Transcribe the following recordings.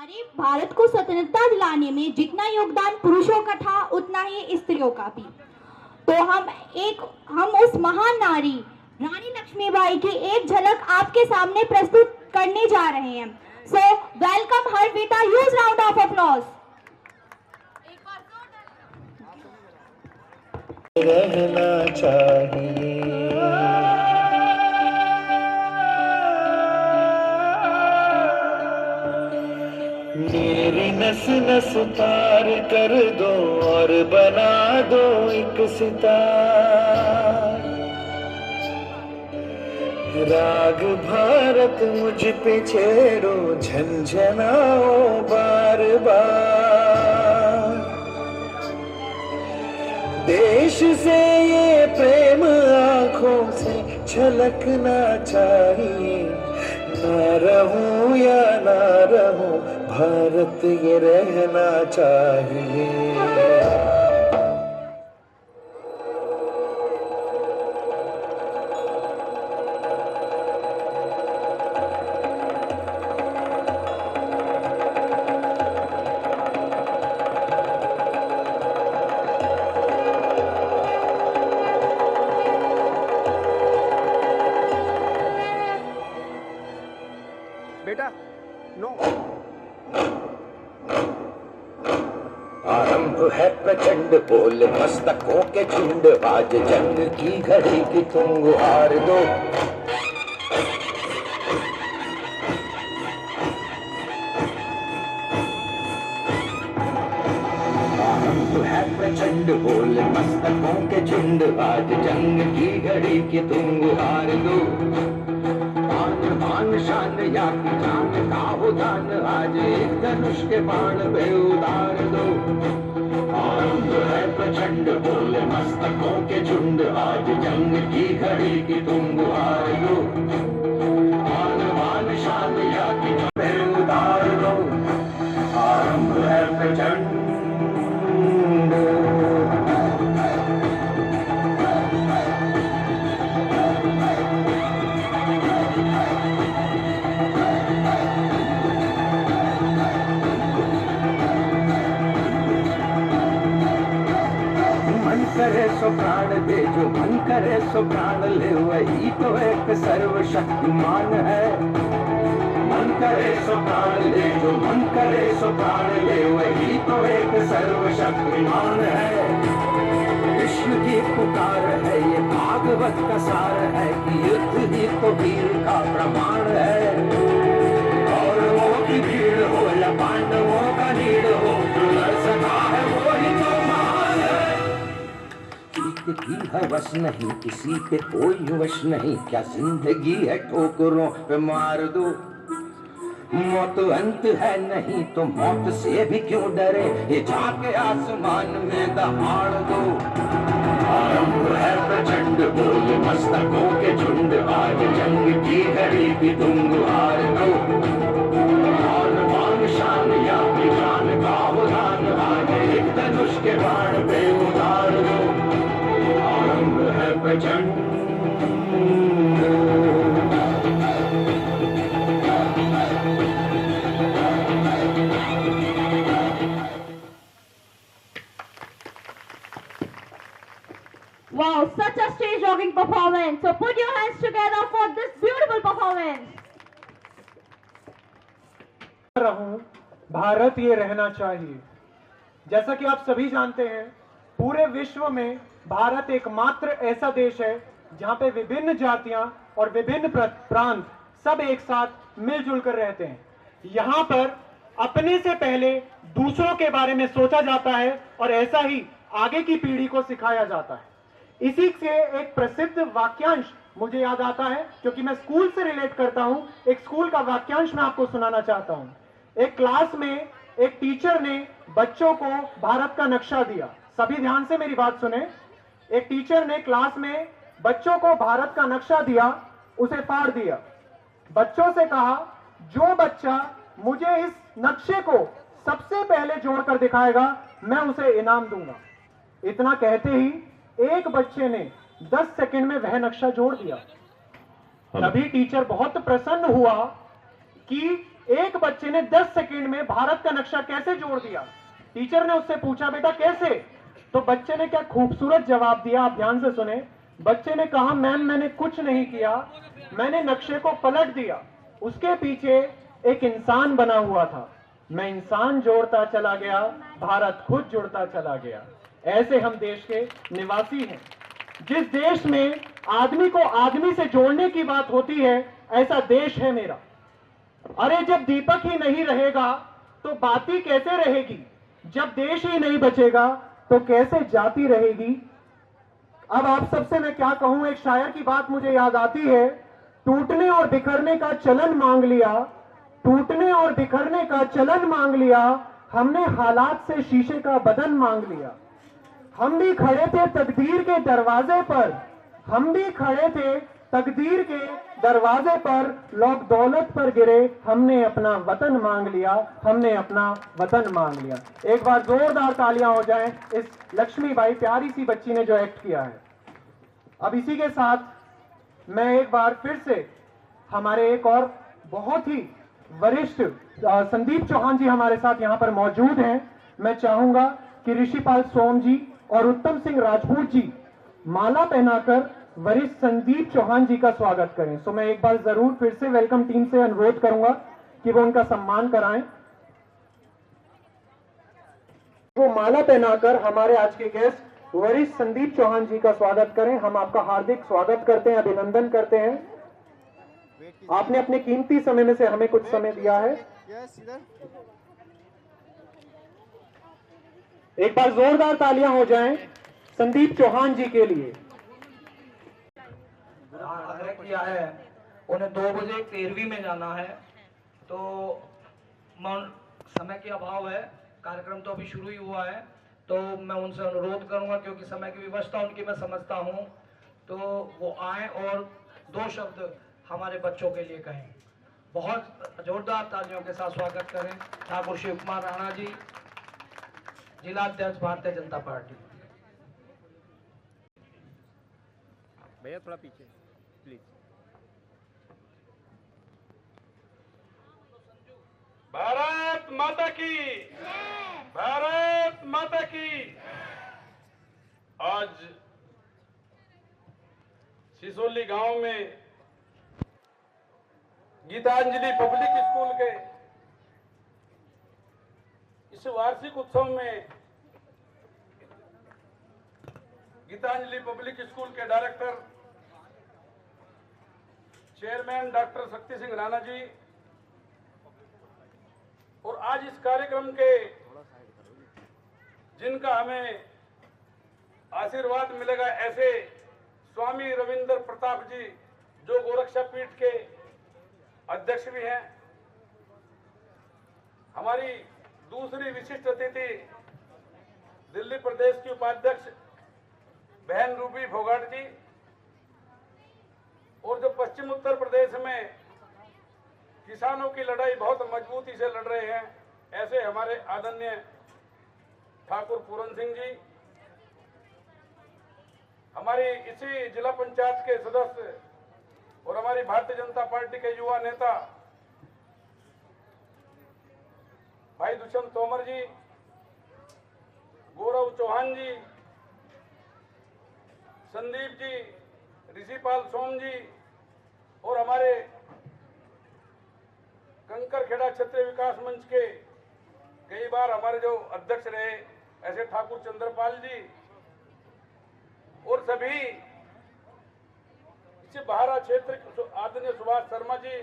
हमारे भारत को स्वतंत्रता दिलाने में जितना योगदान पुरुषों का था उतना ही स्त्रियों का भी। तो हम उस महान नारी रानी लक्ष्मीबाई की एक झलक आपके सामने प्रस्तुत करने जा रहे हैं। So welcome her with a huge round of applause. रहना चाहिए मेरी नस नस पार कर दो और बना दो एक सितार। राग भारत मुझ पे छेड़ो झंझनाओ बार बार। देश से ये प्रेम आंखों से झलकना चाहिए। ना रहूं या ना रहूं भारत ये रहना चाहिए। बेटा नो। आरंभ है प्रचंड बोल मस्तकों के झुंड। आज जंग की घड़ी की तुम गुहार दो। आरंभ है प्रचंड बोल मस्तकों के झुंड। आज जंग की घड़ी की तुम गुहार दो। मान शान या की जान का हो दान। आज एक धनुष के बाण पे उतार दो। आरंभ है प्रचंड बोले मस्तकों के झुंड। आज जंग की घड़ी की तुम गुहार दो। मान शान या की पे उतार दो। आरंभ है प्रचंड। करे सो प्राण दे जो मन करे सो प्राण ले। वही तो एक सर्वशक्तिमान है। मन करे सो प्राण ले जो मन करे सो प्राण ले। वही तो एक सर्वशक्तिमान है। विश्व की पुकार है ये भागवत का सार है कि युद्ध ही तो वीर का प्रमाण है। और वो की भीड़ हो या पांडवों का नीड़ हो जो लड़ सका है वो ही तो महान है। की हवस नहीं किसी पे कोई वश नहीं। क्या जिंदगी है ठोकरों पे मार दो। मौत अंत है नहीं तो मौत से भी क्यों डरे। ये जाके आसमान में दहाड़ दो। आरंभ है प्रचंड बोल मस्तकों के झुंड। आज जंग की घड़ी की तुम गुहार दो। मान शान या की जान का उदान। आज एक धनुष के बाण पे उतार दो। आरंभ है प्रचंड। Wow, such a stage rocking performance. So put your hands together for this beautiful performance. रहूं भारत ये रहना चाहिए। जैसा कि आप सभी जानते हैं पूरे विश्व में भारत एकमात्र ऐसा देश है जहां पे विभिन्न जातियां और विभिन्न प्रांत सब एक साथ मिलजुल कर रहते हैं। यहां पर अपने से पहले दूसरों के बारे में सोचा जाता है और ऐसा ही आगे की पीढ़ी को सिखाया जाता है। इसी से एक प्रसिद्ध वाक्यांश मुझे याद आता है क्योंकि मैं स्कूल से रिलेट करता हूं। एक स्कूल का वाक्यांश मैं आपको सुनाना चाहता हूं। एक क्लास में एक टीचर ने बच्चों को भारत का नक्शा दिया। सभी ध्यान से मेरी बात सुने। एक टीचर ने क्लास में बच्चों को भारत का नक्शा दिया, उसे फाड़ दिया। बच्चों से कहा जो बच्चा मुझे इस नक्शे को सबसे पहले जोड़कर दिखाएगा मैं उसे इनाम दूंगा। इतना कहते ही एक बच्चे ने 10 सेकंड में वह नक्शा जोड़ दिया। तभी टीचर बहुत प्रसन्न हुआ कि एक बच्चे ने 10 सेकंड में भारत का नक्शा कैसे जोड़ दिया। टीचर ने उससे पूछा, बेटा कैसे? तो बच्चे ने क्या खूबसूरत जवाब दिया, आप ध्यान से सुने। बच्चे ने कहा, मैम मैंने कुछ नहीं किया, मैंने नक्शे को पलट दिया, उसके पीछे एक इंसान बना हुआ था, मैं इंसान जोड़ता चला गया, भारत खुद जुड़ता चला गया। ऐसे हम देश के निवासी हैं। जिस देश में आदमी को आदमी से जोड़ने की बात होती है, ऐसा देश है मेरा। अरे जब दीपक ही नहीं रहेगा तो बाती कैसे रहेगी? जब देश ही नहीं बचेगा तो कैसे जाति रहेगी? अब आप सबसे मैं क्या कहूं, एक शायर की बात मुझे याद आती है, टूटने और बिखरने का चलन मांग लिया, टूटने और बिखरने का चलन मांग लिया, हमने हालात से शीशे का बदन मांग लिया। हम भी खड़े थे तकदीर के दरवाजे पर, हम भी खड़े थे तकदीर के दरवाजे पर, लोग दौलत पर गिरे, हमने अपना वतन मांग लिया, हमने अपना वतन मांग लिया। एक बार जोरदार तालियां हो जाएं इस लक्ष्मीबाई प्यारी सी बच्ची ने जो एक्ट किया है। अब इसी के साथ मैं एक बार फिर से हमारे एक और बहुत ही वरिष्ठ संदीप चौहान जी हमारे साथ यहां पर मौजूद हैं। मैं चाहूंगा कि ऋषिपाल सोम जी और उत्तम सिंह राजपूत जी माला पहनाकर वरिष्ठ संदीप चौहान जी का स्वागत करें। सो मैं एक बार जरूर फिर से वेलकम टीम से अनुरोध करूंगा कि वो उनका सम्मान कराएं। वो माला पहनाकर हमारे आज के गेस्ट वरिष्ठ संदीप चौहान जी का स्वागत करें। हम आपका हार्दिक स्वागत करते हैं, अभिनंदन करते हैं। आपने अपने कीमती समय में से हमें कुछ समय दिया है। एक बार जोरदार तालियां हो जाएं संदीप चौहान जी के लिए। आग्रह किया है, उन्हें 2 बजे 13वीं में जाना है, तो समय के अभाव है, कार्यक्रम तो अभी शुरू ही हुआ है, तो मैं उनसे अनुरोध करूंगा, क्योंकि समय की व्यवस्था उनकी मैं समझता हूं, तो वो आए और 2 शब्द हमारे बच्चों के लिए कहें। बहुत जोरदार तालियों के साथ स्वागत करें ठाकुर शिव कुमार राणा जी, जिला अध्यक्ष भारतीय जनता पार्टी। भैया थोड़ा पीछे प्लीज। भारत माता की, भारत माता की। आज सिसोली गांव में गीतांजलि पब्लिक स्कूल के इस वार्षिक उत्सव में गीतांजलि पब्लिक स्कूल के director chairman doctor Shakti Singh Rana ji और आज इस कार्यक्रम के जिनका हमें आशीर्वाद मिलेगा, ऐसे स्वामी रविंद्र प्रताप जी जो गोरक्षा पीठ के अध्यक्ष भी हैं। हमारी दूसरी विशिष्ट अतिथि दिल्ली प्रदेश की उपाध्यक्ष बहन रूबी फोगाट जी, और जो पश्चिम उत्तर प्रदेश में किसानों की लड़ाई बहुत मजबूती से लड़ रहे हैं, ऐसे हमारे आदरणीय ठाकुर पूरन सिंह जी, हमारी इसी जिला पंचायत के सदस्य और हमारी भारतीय जनता पार्टी के युवा नेता भाई दुष्यंत तोमर जी, गौरव चौहान जी, संदीप जी, ऋषिपाल सोम जी और हमारे कंकरखेड़ा क्षेत्रीय विकास मंच के कई बार हमारे जो अध्यक्ष रहे ऐसे ठाकुर चंद्रपाल जी और सभी इसी बहारा क्षेत्र आदरणीय सुभाष शर्मा जी,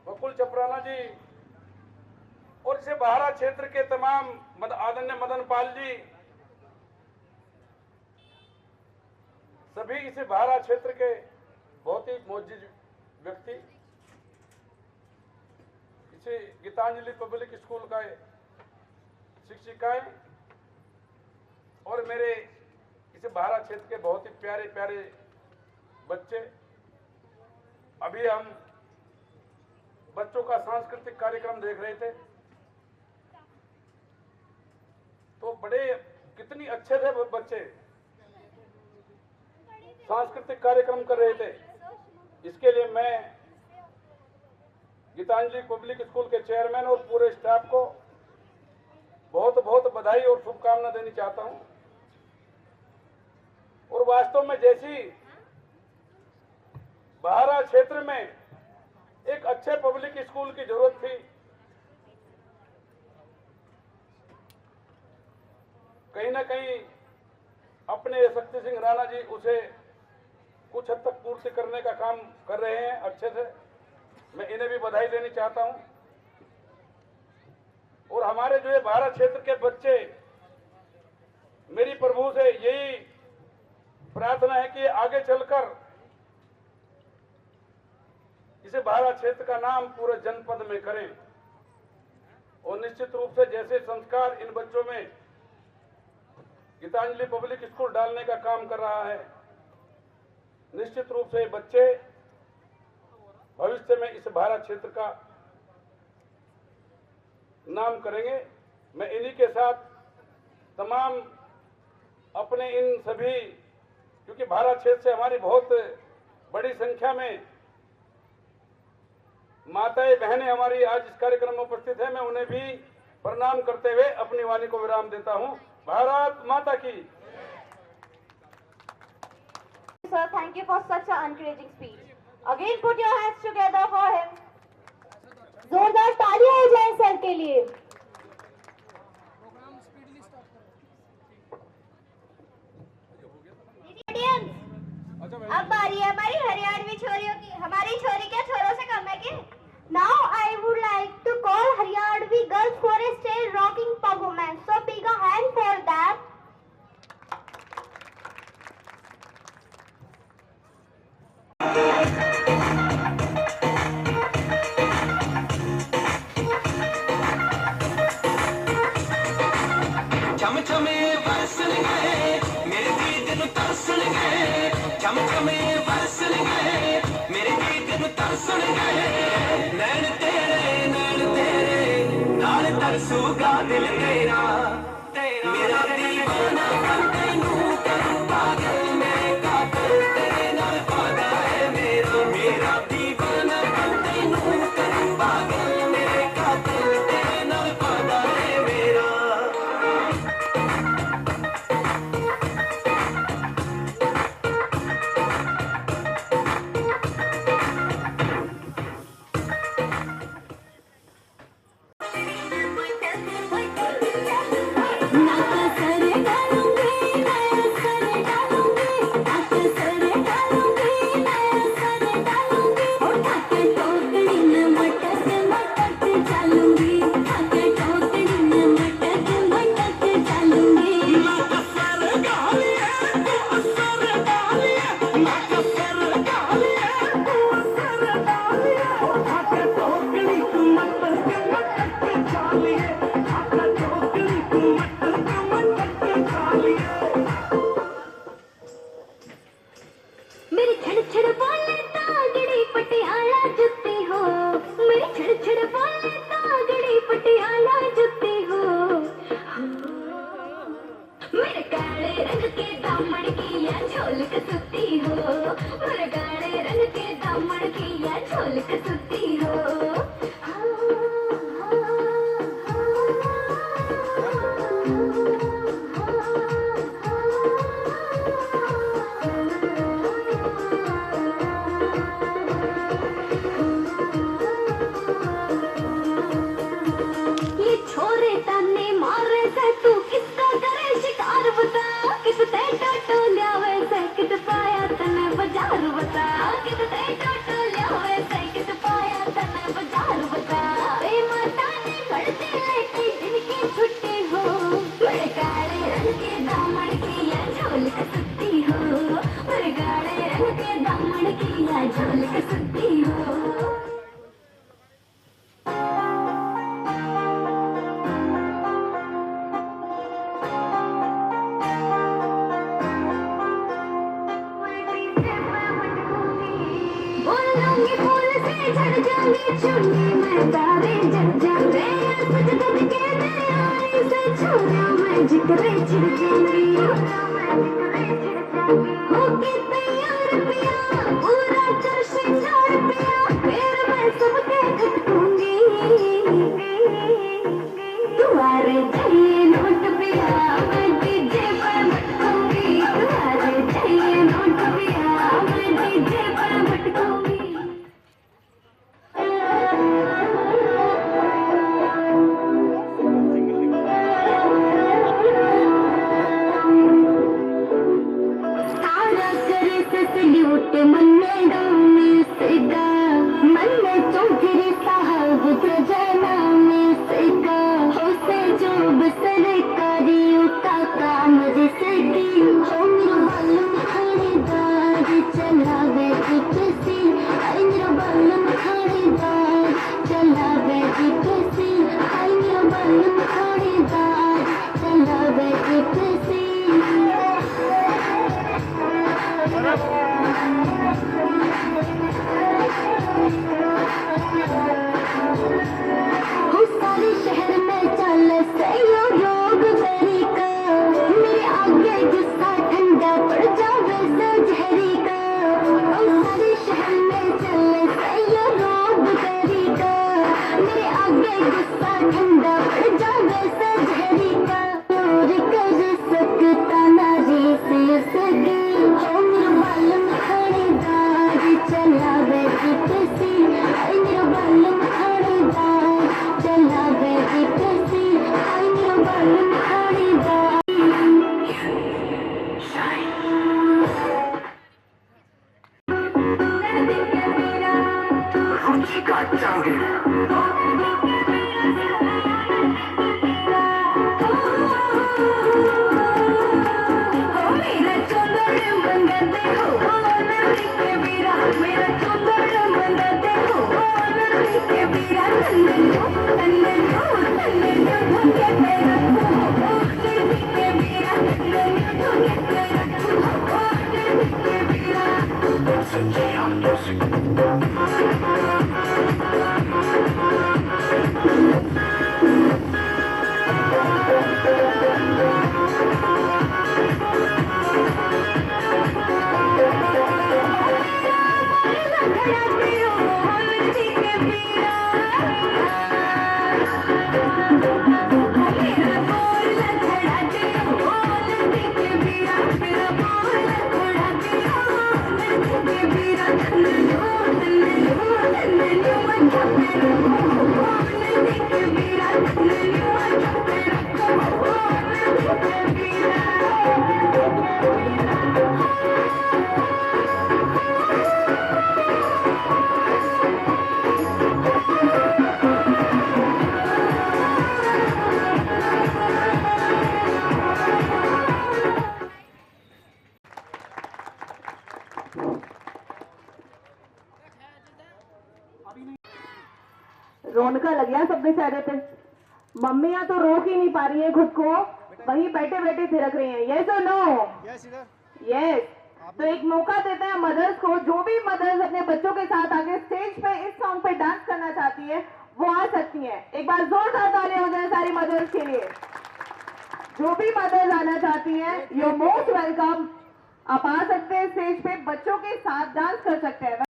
बकुल चपराना जी और इसे बहारा क्षेत्र के तमाम आदरणीय मदन पाल जी, सभी इसे बहारा क्षेत्र के बहुत ही मोजिज व्यक्ति, इसे गीतांजलि पब्लिक स्कूल का शिक्षिकाएं और मेरे इसे बहारा क्षेत्र के बहुत ही प्यारे प्यारे बच्चे। अभी हम बच्चों का सांस्कृतिक कार्यक्रम देख रहे थे, तो बड़े कितनी अच्छे थे बच्चे, सांस्कृतिक कार्यक्रम कर रहे थे। इसके लिए मैं गीतांजलि पब्लिक स्कूल के चेयरमैन और पूरे स्टाफ को बहुत बहुत बधाई और शुभकामना देनी चाहता हूं। और वास्तव में जैसी बहारा क्षेत्र में एक अच्छे पब्लिक स्कूल की जरूरत थी, कहीं ना कहीं अपने शक्ति सिंह राणा जी उसे कुछ हद तक पूर्ति करने का काम कर रहे हैं अच्छे से। मैं इन्हें भी बधाई देनी चाहता हूं। और हमारे जो ये भारत क्षेत्र के बच्चे, मेरी प्रभु से यही प्रार्थना है कि आगे चलकर इसे भारत क्षेत्र का नाम पूरे जनपद में करें। और निश्चित रूप से जैसे संस्कार इन बच्चों में गीतांजलि पब्लिक स्कूल डालने का काम कर रहा है, निश्चित रूप से बच्चे भविष्य में इस भारत क्षेत्र का नाम करेंगे। मैं इन्हीं के साथ तमाम अपने इन सभी, क्योंकि भारत क्षेत्र से हमारी बहुत बड़ी संख्या में माताएं बहनें हमारी आज इस कार्यक्रम में उपस्थित है, मैं उन्हें भी प्रणाम करते हुए अपनी वाणी को विराम देता हूं। भारत माता की। Sir, thank you for such an encouraging speech. Again, put your hands together for him. जोरदार तालियां हो जाए सर के लिए। अब बारी है हमारी हरियाणवी छोरियों की। हमारी छोरी क्या छोरों से कम है क्या? Now I would like to call Haryanvi girls for a stage rocking performance. So big a hand for that. चम चमे बरसन गए मेरे गीत नु तरसन गए, चम चमे बरसन गए मेरे गीत नु तरसन गए। नैन तेरे नाल तरसूगा दिल तेरा, मेरा दीवाना बन तैनू करूं पागल, मेरे कातिल तेरे नाल वादा है मेरा। मेरा दीवाना बन तैनू करूं पागल, मेरे कातिल तेरे नाल वादा है मेरा। पूरा कर श्रृंगार पिया, फिर मैं सबके बालम खड़ेदार चलावे कितसी सारे शहर में चल सयो रोग बेरी का मेरे आगे गुस्सा ठंडा पड़ जावे से जहरी का सारे शहर में चल सयो रोग बेरी का मेरे आगे गुस्सा ठंडा पड़ जावे से जहरी का और कर सकता नारी से सगे हो मेरे बालम खड़ेदार चलावे कितसी मेरे बालम खड़ेदार चलावे कितसी मेरे बालम खड़ेदार रुचि का जागे मेरा चंदर बंदा देखो नदी के बीरा मेरा चंदर बंदा देखो नदी के बीरा तन्नो धोके पे रखो नदी के बीरा तन्नो धोके पे रखो नदी के बीरा रोनका लग गया सब बेचारे पे। मम्मियां तो रोक ही नहीं पा रही है खुद को, वहीं बैठे बैठे थिरक रही हैं। यस और नो? यस। तो एक मौका देते हैं मदर्स को, जो भी मदर्स अपने बच्चों के साथ आगे स्टेज पे इस सॉन्ग पे डांस करना चाहती है वो आ सकती हैं। एक बार जोरदार ताली हो जाए सारी मदर्स के लिए। जो भी मदर्स आना चाहती हैं यू आर मोस्ट वेलकम। आप आ सकते हैं स्टेज पे, बच्चों के साथ डांस कर सकते हैं।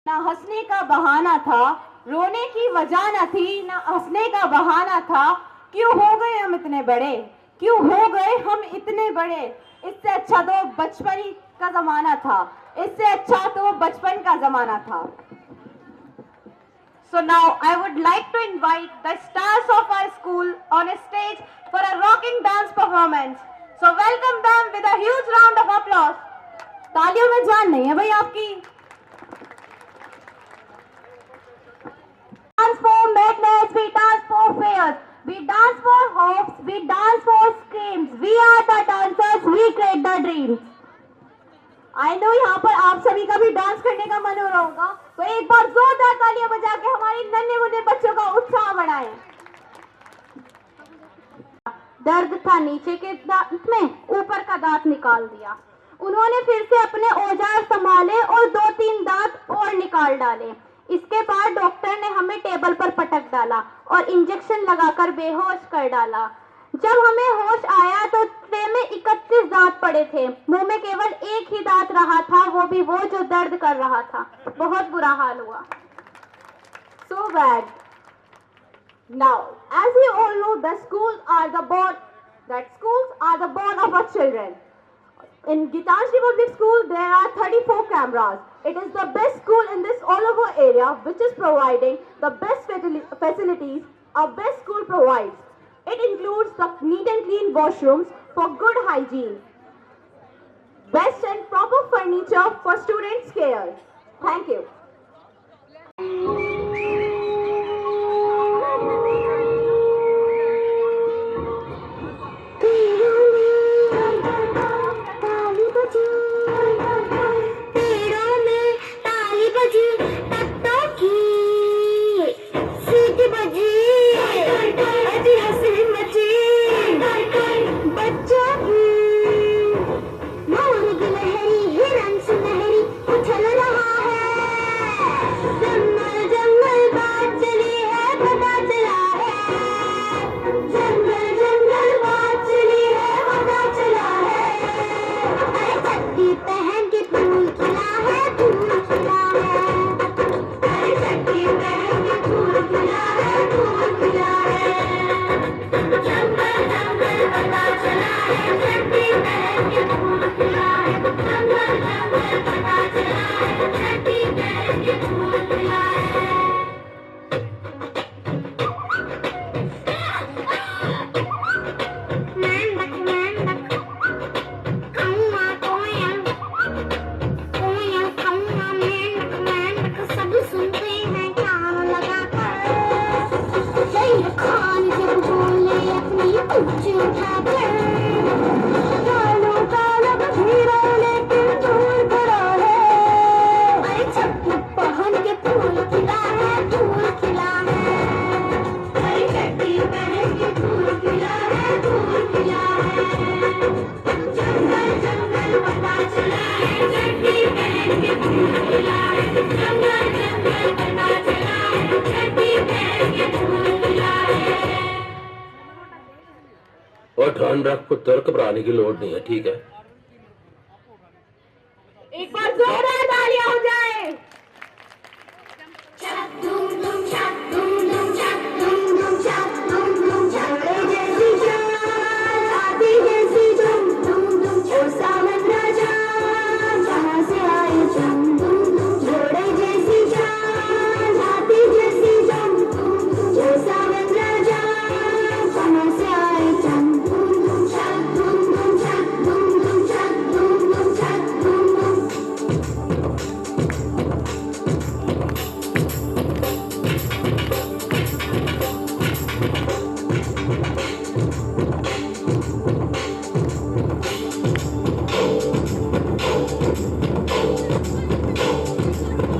ना हंसने का बहाना था, रोने की वजह न थी, ना हंसने का बहाना था। क्यों हो गए हम इतने बड़े, क्यों हो गए हम इतने बड़े। इससे अच्छा तो बचपन ही का जमाना था, इससे अच्छा तो बचपन का जमाना था। So now I would like to invite the stars of our school on a stage for a rocking dance performance. So welcome them with a huge round of applause. तालियों में जान नहीं है भाई आपकी। Dance for madness, we dance for fears, we dance for hopes, we dance for screams. We are the dancers, we create the dreams. I know यहाँ पर आप सभी का भी डांस करने का मन हो रहा होगा, तो एक बार जोरदार तालियां बजा के हमारे नन्हे मुन्ने बच्चों का उत्साह बढ़ाएं। दर्द था नीचे के दांत में, ऊपर का दांत निकाल दिया। उन्होंने फिर से अपने औजार संभाले और 2-3 दांत और निकाल डाले। इसके बाद डॉक्टर ने हमें टेबल पर पटक डाला और इंजेक्शन लगाकर बेहोश कर डाला। जब हमें होश आया तो ट्रे में 31 दांत पड़े थे, मुंह में केवल एक ही दांत रहा था, वो भी वो जो दर्द कर रहा था। बहुत बुरा हाल हुआ। So bad. Now, as we all know, the schools are the bond of our children. In Gitanjali Public School, there are 34 cameras. It is the best school in this all over area, which is providing the best facilities our best school provides. It includes the neat and clean washrooms for good hygiene, best and proper furniture for students' care. Thank you. और ध्यान रख पुत्र, घबराने की लोड़ नहीं है, ठीक है? एक बार जोरदार तालियां हो जाए।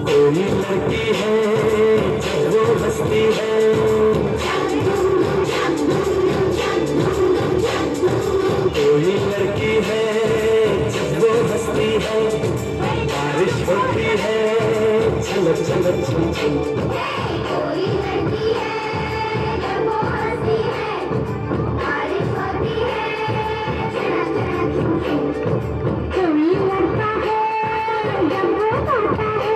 कोई लड़की है जब वो हंसती है, कोई लड़की है जब वो हंसती है, बारिश होती है छलक छलक छम छम। कोई लड़की है जब वो हंसती है, बारिश होती है झनक झनक झुम झुम। कोई लड़का है जब वो गाता है,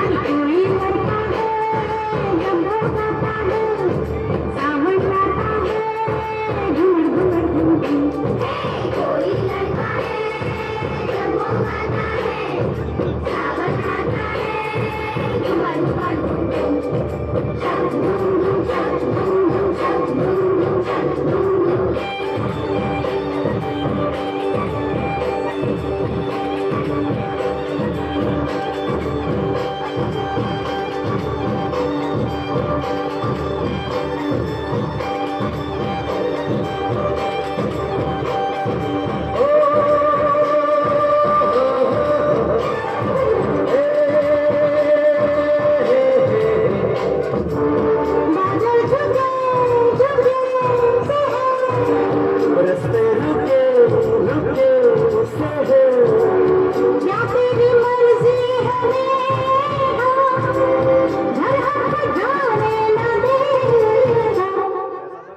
कोई लड़का है जब वो गाता है, सावन गाता है झूमर झूमर झूम झूम। कोई लड़का है जब वो गाता है, सावन गाता है झूमर झूमर झूम झूम। झूम झूम झूम झूम झूम झूम।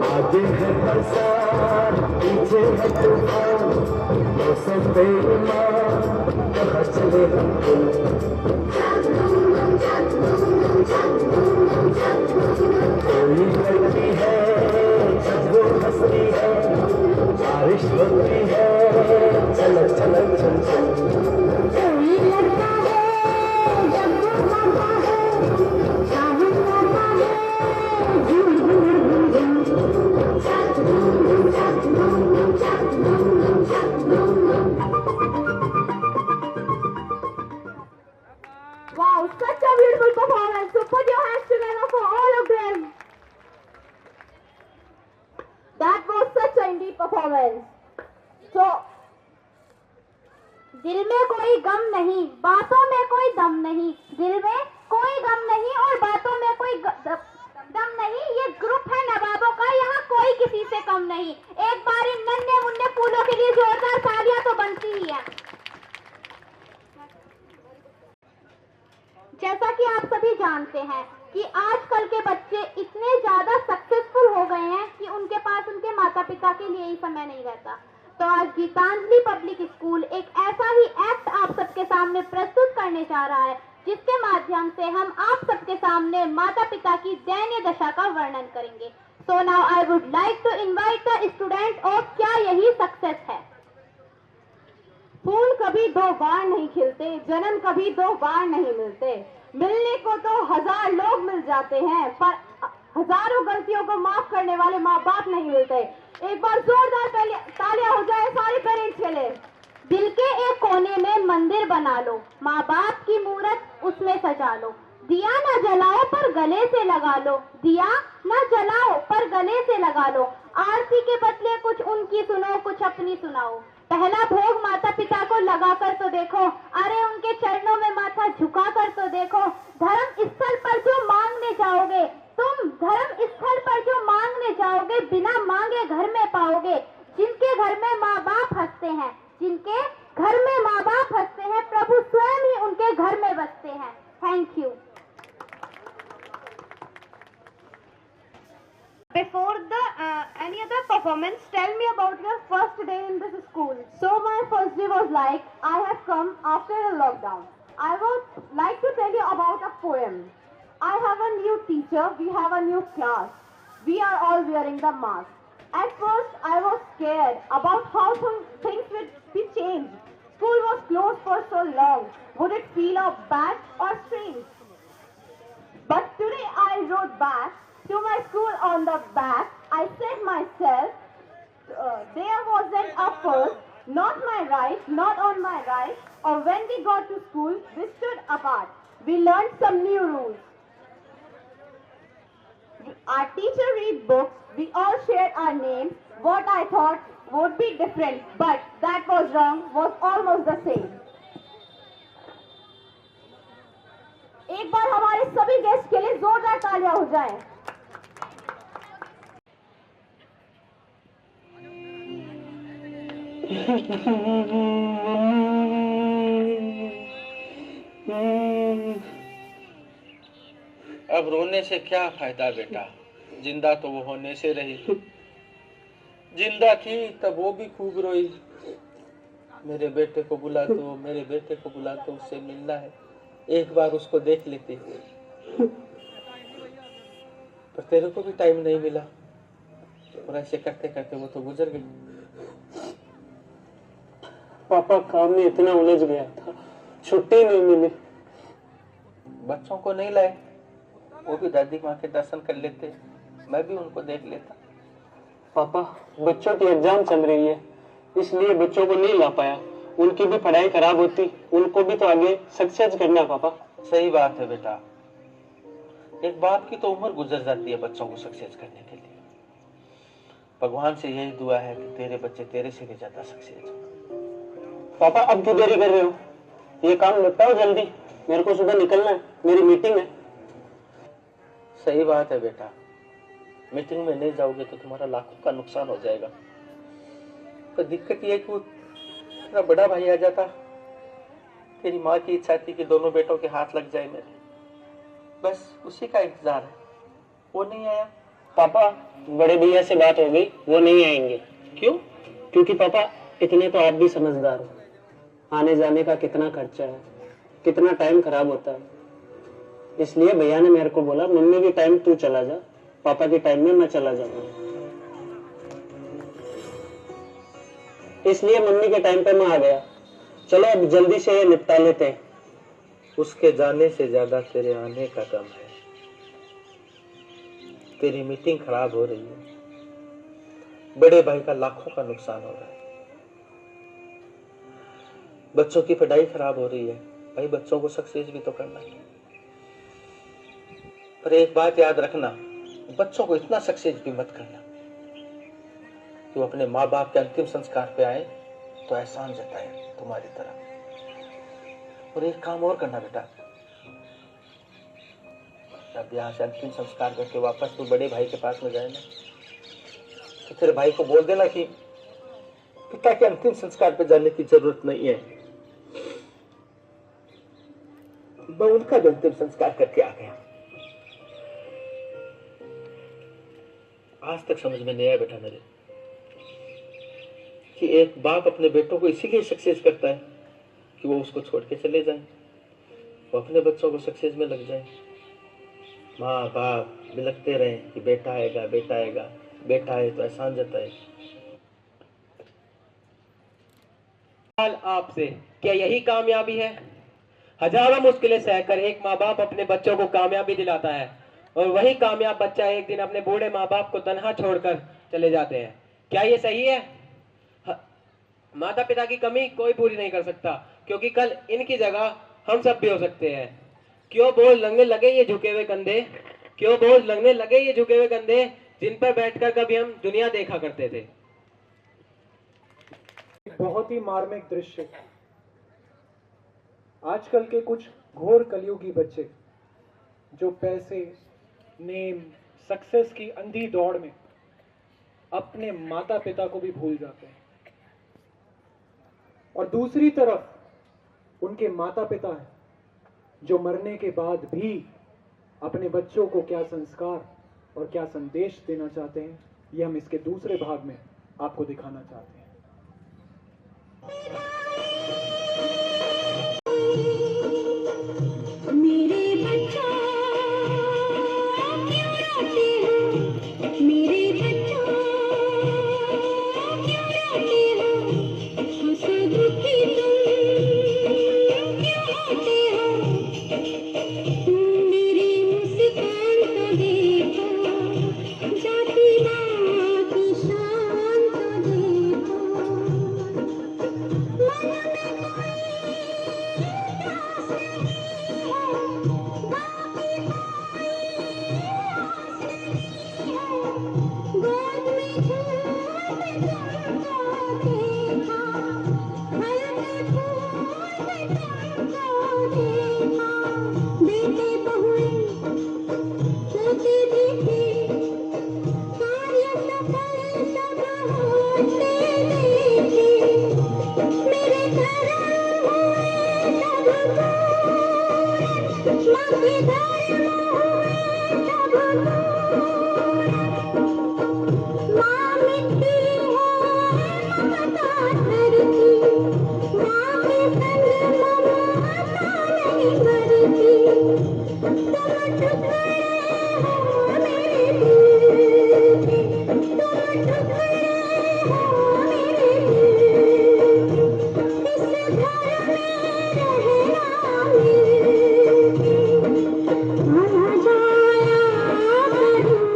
आगे है बरसात, पीछे है तूफान, मौसम बेईमान, कहाँ चले हम कोई लड़की है जब वो हंसती है, बारिश होती है छलक छलक छम छम। कोई लड़का है जब वो गाता है, सावन गाता है झूमर झूमर झूम झूम। Wow, such a beautiful performance. So put your hands together for all of them. That was such a indeed performance. So दिल में कोई गम नहीं, बातों में कोई दम नहीं, दिल में कोई गम नहीं और बातों में कोई दम नहीं। ये ग्रुप है नवाबों का, यहाँ कोई किसी से कम नहीं। एक बार इन नन्हे मुन्ने फूलों के लिए जोरदार तालियां तो बनती ही है। जैसा कि आप सभी जानते हैं कि आजकल के बच्चे इतने ज्यादा सक्सेसफुल हो गए हैं कि उनके पास उनके माता पिता के लिए ही समय नहीं रहता। तो आज गीतांजलि पब्लिक स्कूल एक ऐसा ही एक्ट आप सबके सामने प्रस्तुत करने जा रहा है जिसके माध्यम से हम आप सबके सामने माता पिता की दयनीय दशा का वर्णन करेंगे। So now I would like to invite the student of क्या यही सक्सेस है। फूल कभी दो बार नहीं खिलते, जन्म कभी दो बार नहीं मिलते। मिलने को तो 1000 लोग मिल जाते हैं, पर हजारों गलतियों को माफ करने वाले माँ बाप नहीं मिलते। एक बार जोरदार तालियां हो जाए सारे पेरेंट्स के लिए। दिल के एक कोने में मंदिर बना लो, माँ बाप की मूरत उसमें सजा लो। दिया ना जलाओ पर गले से लगा लो, दिया ना जलाओ पर गले से लगा लो। आरती के बदले कुछ उनकी सुनो, कुछ अपनी सुनाओ। पहला भोग माता पिता को लगा कर तो देखो, अरे उनके चरणों में माथा झुका कर तो देखो। धर्म स्थल पर जो मांगने जाओगे तुम, धर्म स्थल पर जो मांगने जाओगे बिना मांगे घर में पाओगे। घर में माँ बाप हंसते हैं, जिनके घर में माँ बाप हंसते हैं, प्रभु स्वयं ही उनके घर में बसते हैं। Thank you. Before the any other performance, tell me about your first day in this school. So my first day was like, I have come after a lockdown. I would like to tell you about a poem. I have a new teacher, we have a new class. We are all wearing the mask. At first I was scared about how things would be changed. School was closed for so long. Would it feel bad or strange? But today I wrote back to my school on the back. I said myself, there wasn't a first, not my right, not on my right, or when we got to school, we stood apart. We learned some new rules. Our teacher read books, we all shared our names. What I thought would be different, but that was wrong, was almost the same. एक बार हमारे सभी guest के लिए जोरदार तालियां हो जाएं। अब रोने से क्या फायदा बेटा, जिंदा तो वो होने से रही। जिंदा थी तब वो भी खूब रोई। मेरे बेटे को बुला दो, मेरे बेटे को बुला दो, उससे मिलना है, एक बार उसको देख लेते। पर तेरे को भी टाइम नहीं मिला और ऐसे करते करते वो तो गुजर गई। पापा काम में इतना उलझ गया था, छुट्टी नहीं मिली। बच्चों को नहीं लाए, वो भी दादी माँ के दर्शन कर लेते, मैं भी उनको देख लेता। पापा बच्चों की एग्जाम चल रही है, इसलिए बच्चों को नहीं ला पाया। उनकी भी पढ़ाई खराब होती, उनको भी तो आगे सक्सेस करना है। पापा सही बात है बेटा, एक बाप की तो उम्र गुजर जाती है बच्चों को सक्सेस करने के लिए। भगवान से यही दुआ है कि तेरे बच्चे तेरे से भी ज्यादा सक्सेस हो। पापा अब क्यों देरी कर रहे हो, ये काम निपटाओ जल्दी, मेरे को सुबह निकलना है, मेरी मीटिंग है। सही बात है बेटा, मीटिंग में नहीं जाओगे तो तुम्हारा लाखों का नुकसान हो जाएगा। पर दिक्कत ये है कि वो तेरा बड़ा भाई आ जाता, तेरी माँ की इच्छा थी कि दोनों बेटों के हाथ लग जाए मेरे, बस उसी का इंतजार है, वो नहीं आया। पापा बड़े भैया से बात हो गई, वो नहीं आएंगे। क्यों? क्योंकि पापा इतने तो आप भी समझदार हो, आने जाने का कितना खर्चा है, कितना टाइम खराब होता है, इसलिए भैया ने मेरे को बोला मम्मी के टाइम तू चला जा, पापा के टाइम में मैं चला जाऊंगा। इसलिए मम्मी के टाइम पे मैं आ गया। चलो अब जल्दी से ये निपटा लेते हैं। उसके जाने से ज्यादा तेरे आने का गम है। तेरी मीटिंग खराब हो रही है, बड़े भाई का लाखों का नुकसान हो रहा है, बच्चों की पढ़ाई खराब हो रही है। भाई बच्चों को सक्सेस भी तो करना है। पर एक बात याद रखना, बच्चों को इतना सक्सेस भी मत करना कि वो अपने माँ बाप के अंतिम संस्कार पे आए तो एहसान जताए तुम्हारी तरह। और एक काम और करना बेटा, जब यहाँ से अंतिम संस्कार करके वापस तू बड़े भाई के पास में जाए ना, तो तेरे भाई को बोल देना कि पिता के अंतिम संस्कार पे जाने की जरूरत नहीं है, मैं उनका भी अंतिम संस्कार करके आ गया। आज तक समझ में नहीं आया बेटा मेरे कि एक बाप अपने बेटों को इसीलिए सक्सेस करता है कि वो उसको छोड़ के चले जाए, वो अपने बच्चों को सक्सेस में लग जाए। माँ बाप बिलखते रहे कि बेटा आएगा, बेटा आएगा, बेटा आए तो एहसान जताए। आपसे क्या यही कामयाबी है? हजारों मुश्किलें सहकर एक माँ बाप अपने बच्चों को कामयाबी दिलाता है और वही कामयाब बच्चा एक दिन अपने बूढ़े माँ बाप को तन्हा छोड़कर चले जाते हैं। क्या ये सही है? माता पिता की कमी कोई पूरी नहीं कर सकता, क्योंकि कल इनकी जगह हम सब भी हो सकते हैं। क्यों बोझ लगने लगे ये झुके हुए कंधे, क्यों बोझ लगने लगे ये झुके हुए कंधे, जिन पर बैठकर कभी हम दुनिया देखा करते थे। बहुत ही मार्मिक दृश्य। आजकल के कुछ घोर कलयुगी बच्चे जो पैसे, नेम, सक्सेस की अंधी दौड़ में अपने माता पिता को भी भूल जाते हैं। और दूसरी तरफ उनके माता पिता हैं जो मरने के बाद भी अपने बच्चों को क्या संस्कार और क्या संदेश देना चाहते हैं, ये हम इसके दूसरे भाग में आपको दिखाना चाहते हैं। मेरे बच्चा क्यों रोते हो, मेरे बच्चा क्यों रोते हो, हंसो दुखी तुम क्यों होते हो, मेरी मुस्कान तो देखो, जाती माँ की शान तो देखो, मन में कोई प्यास नहीं है, बाकी कोई आस नहीं है, गोद में झूलते तुमको देखा, फलते फूलते तुमको देखा, बेटे बहुएं पोते देखे, कार्य सफल सब होते देखे, मेरे धर्म हुए सब पूर्ण, माँ के धर्म हुए सब पूर्ण, माँ मिट्टी है ममता धरती, माँ के संग ममता नहीं मरती, तुम टुकड़े हो मेरे दिल के, तुम टुकड़े हो मेरे दिल के, इस घर में रहना मिलके, आना जाया करूंगी आंगन बन के मैं फुलवारी, आना जाया करूंगी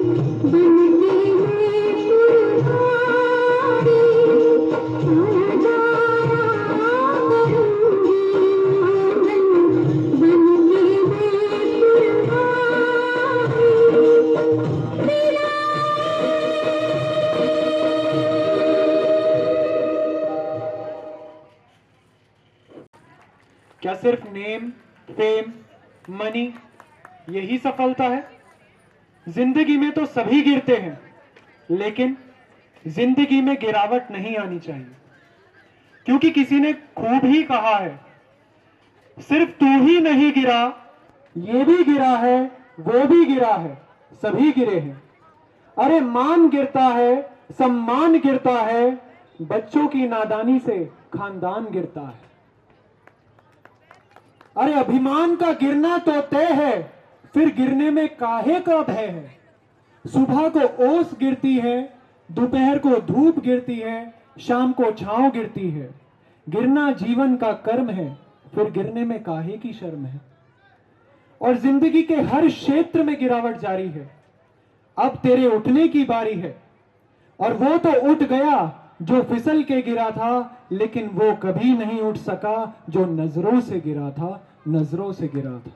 आंगन बन के मैं फुलवारी, क्या सिर्फ नेम, फेम, मनी यही सफलता है? जिंदगी में तो सभी गिरते हैं, लेकिन जिंदगी में गिरावट नहीं आनी चाहिए, क्योंकि किसी ने खूब ही कहा है, सिर्फ तू ही नहीं गिरा, ये भी गिरा है, वो भी गिरा है, सभी गिरे हैं। अरे मान गिरता है, सम्मान गिरता है, बच्चों की नादानी से खानदान गिरता है। अरे अभिमान का गिरना तो तय है, फिर गिरने में काहे का भय है। सुबह को ओस गिरती है, दोपहर को धूप गिरती है, शाम को छांव गिरती है। गिरना जीवन का कर्म है, फिर गिरने में काहे की शर्म है। और जिंदगी के हर क्षेत्र में गिरावट जारी है। अब तेरे उठने की बारी है, और वो तो उठ गया जो फिसल के गिरा था, लेकिन वो कभी नहीं उठ सका जो नजरों से गिरा था, नजरों से गिरा था।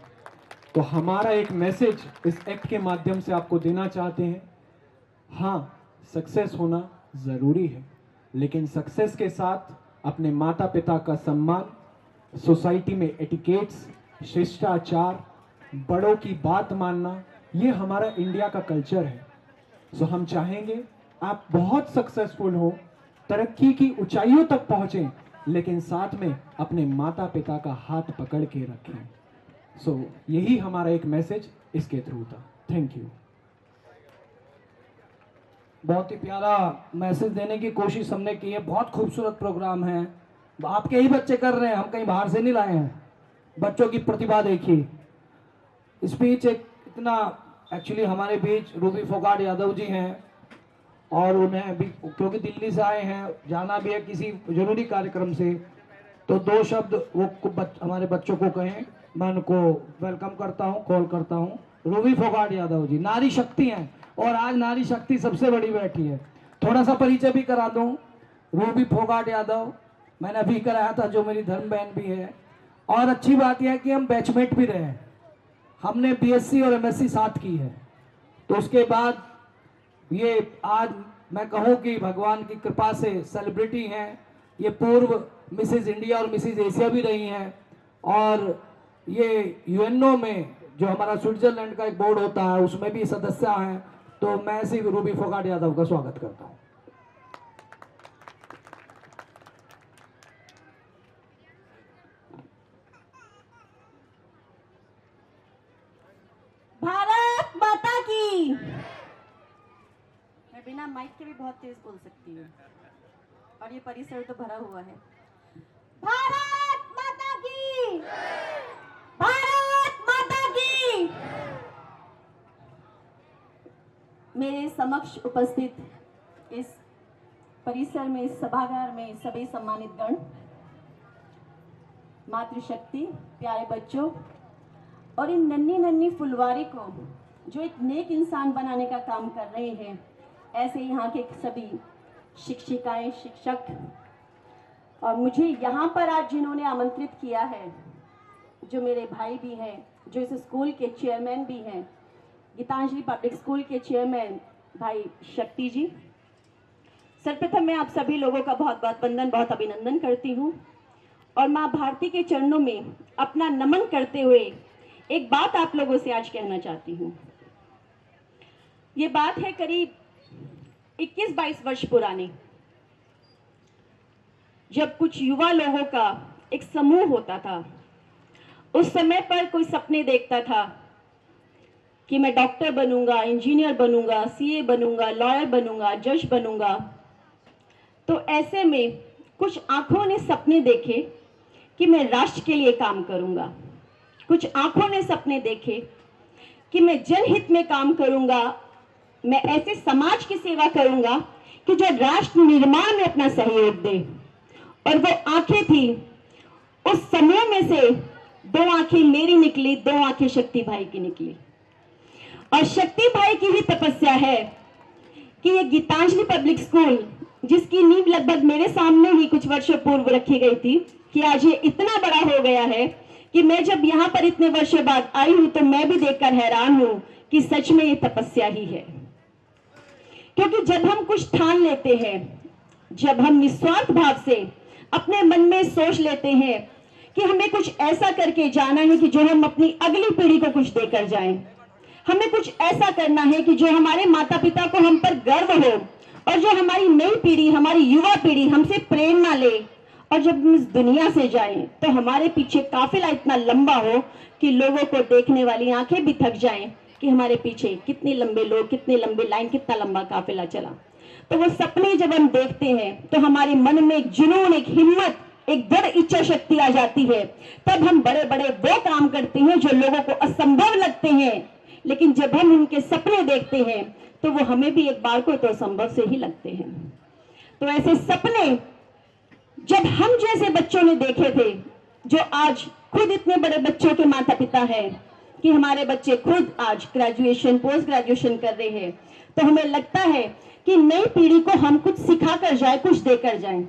तो हमारा एक मैसेज इस एक्ट के माध्यम से आपको देना चाहते हैं। हाँ, सक्सेस होना जरूरी है, लेकिन सक्सेस के साथ अपने माता पिता का सम्मान, सोसाइटी में एटिकेट्स, शिष्टाचार, बड़ों की बात मानना, ये हमारा इंडिया का कल्चर है। सो हम चाहेंगे आप बहुत सक्सेसफुल हो, तरक्की की ऊंचाइयों तक पहुंचें, लेकिन साथ में अपने माता पिता का हाथ पकड़ के रखें। सो यही हमारा एक मैसेज इसके थ्रू था। Thank you. बहुत ही प्यारा मैसेज देने की कोशिश हमने की है। बहुत खूबसूरत प्रोग्राम है, आपके ही बच्चे कर रहे हैं, हम कहीं बाहर से नहीं लाए हैं। बच्चों की प्रतिभा देखी। स्पीच एक इतना, एक्चुअली हमारे बीच रूबी फोगाट यादव जी हैं, और उन्हें भी क्योंकि दिल्ली से आए हैं, जाना भी है किसी जरूरी कार्यक्रम से, तो दो शब्द वो हमारे बच्चों को कहें। मैं उनको वेलकम करता हूं, कॉल करता हूं। रूबी फोगाट यादव जी नारी शक्ति हैं, और आज नारी शक्ति सबसे बड़ी बैठी है। थोड़ा सा परिचय भी करा दूं। रूबी फोगाट यादव मैंने अभी कराया था, जो मेरी धर्म बहन भी है। और अच्छी बात यह है कि हम बैचमेट भी रहे हैं। हमने बीएससी और एमएससी साथ की है। तो उसके बाद ये आज मैं कहूँ कि भगवान की कृपा से सेलिब्रिटी हैं। ये पूर्व मिसेज इंडिया और मिसेज एशिया भी रही हैं, और ये यूएनओ में जो हमारा स्विट्जरलैंड का एक बोर्ड होता है उसमें भी सदस्य हैं। तो मैं ऐसे रूबी फोगाट यादव का स्वागत करता हूँ। बिना माइक के भी बहुत तेज बोल सकती हूँ, और ये परिसर तो भरा हुआ है। भारत माता की, भारत माता की। मेरे समक्ष उपस्थित इस परिसर में, इस सभागार में सभी सम्मानित गण, मातृशक्ति, प्यारे बच्चों और इन नन्ही नन्ही फुलवारी को जो एक नेक इंसान बनाने का काम कर रहे हैं, ऐसे यहाँ के सभी शिक्षिकाएं, शिक्षक, और मुझे यहाँ पर आज जिन्होंने आमंत्रित किया है, जो मेरे भाई भी हैं, जो इस स्कूल के चेयरमैन भी हैं, गीतांजलि पब्लिक स्कूल के चेयरमैन भाई शक्ति जी। सर्वप्रथम मैं आप सभी लोगों का बहुत बहुत वंदन, बहुत अभिनंदन करती हूँ और माँ भारती के चरणों में अपना नमन करते हुए एक बात आप लोगों से आज कहना चाहती हूँ। ये बात है करीब 21-22 वर्ष पुरानी, जब कुछ युवा लोगों का एक समूह होता था। उस समय पर कोई सपने देखता था कि मैं डॉक्टर बनूंगा, इंजीनियर बनूंगा, सीए बनूंगा, लॉयर बनूंगा, जज बनूंगा। तो ऐसे में कुछ आंखों ने सपने देखे कि मैं राष्ट्र के लिए काम करूंगा, कुछ आंखों ने सपने देखे कि मैं जनहित में काम करूंगा, मैं ऐसे समाज की सेवा करूंगा कि जो राष्ट्र निर्माण में अपना सहयोग दे। और वो आंखें थी, उस समूह में से 2 आंखें मेरी निकली, 2 आंखें शक्ति भाई की निकली। और शक्ति भाई की ही तपस्या है कि ये गीतांजलि पब्लिक स्कूल, जिसकी नींव लगभग मेरे सामने ही कुछ वर्षों पूर्व रखी गई थी, कि आज ये इतना बड़ा हो गया है कि मैं जब यहाँ पर इतने वर्षों बाद आई हूं तो मैं भी देखकर हैरान हूं कि सच में ये तपस्या ही है। क्योंकि जब हम कुछ ठान लेते हैं, जब हम निस्वार्थ भाव से अपने मन में सोच लेते हैं कि हमें कुछ ऐसा करके जाना है कि जो हम अपनी अगली पीढ़ी को कुछ देकर जाएं, हमें कुछ ऐसा करना है कि जो हमारे माता पिता को हम पर गर्व हो और जो हमारी नई पीढ़ी, हमारी युवा पीढ़ी हमसे प्रेरणा ले, और जब हम इस दुनिया से जाएं तो हमारे पीछे काफिला इतना लंबा हो कि लोगों को देखने वाली आंखें भी थक जाएं कि हमारे पीछे कितने लंबे लोग, कितने लंबे लाइन, कितना लंबा काफिला चला। तो वो सपने जब हम देखते हैं तो हमारे मन में एक जुनून, एक हिम्मत, एक दृढ़ इच्छा शक्ति आ जाती है। तब हम बड़े बड़े वो काम करते हैं जो लोगों को असंभव लगते हैं, लेकिन जब हम उनके सपने देखते हैं तो वो हमें भी एक बार को तो असंभव से ही लगते हैं। तो ऐसे सपने जब हम जैसे बच्चों ने देखे थे, जो आज खुद इतने बड़े बच्चों के माता पिता हैं कि हमारे बच्चे खुद आज ग्रेजुएशन, पोस्ट ग्रेजुएशन कर रहे हैं, तो हमें लगता है कि नई पीढ़ी को हम कुछ सिखा कर जाए, कुछ देकर जाए।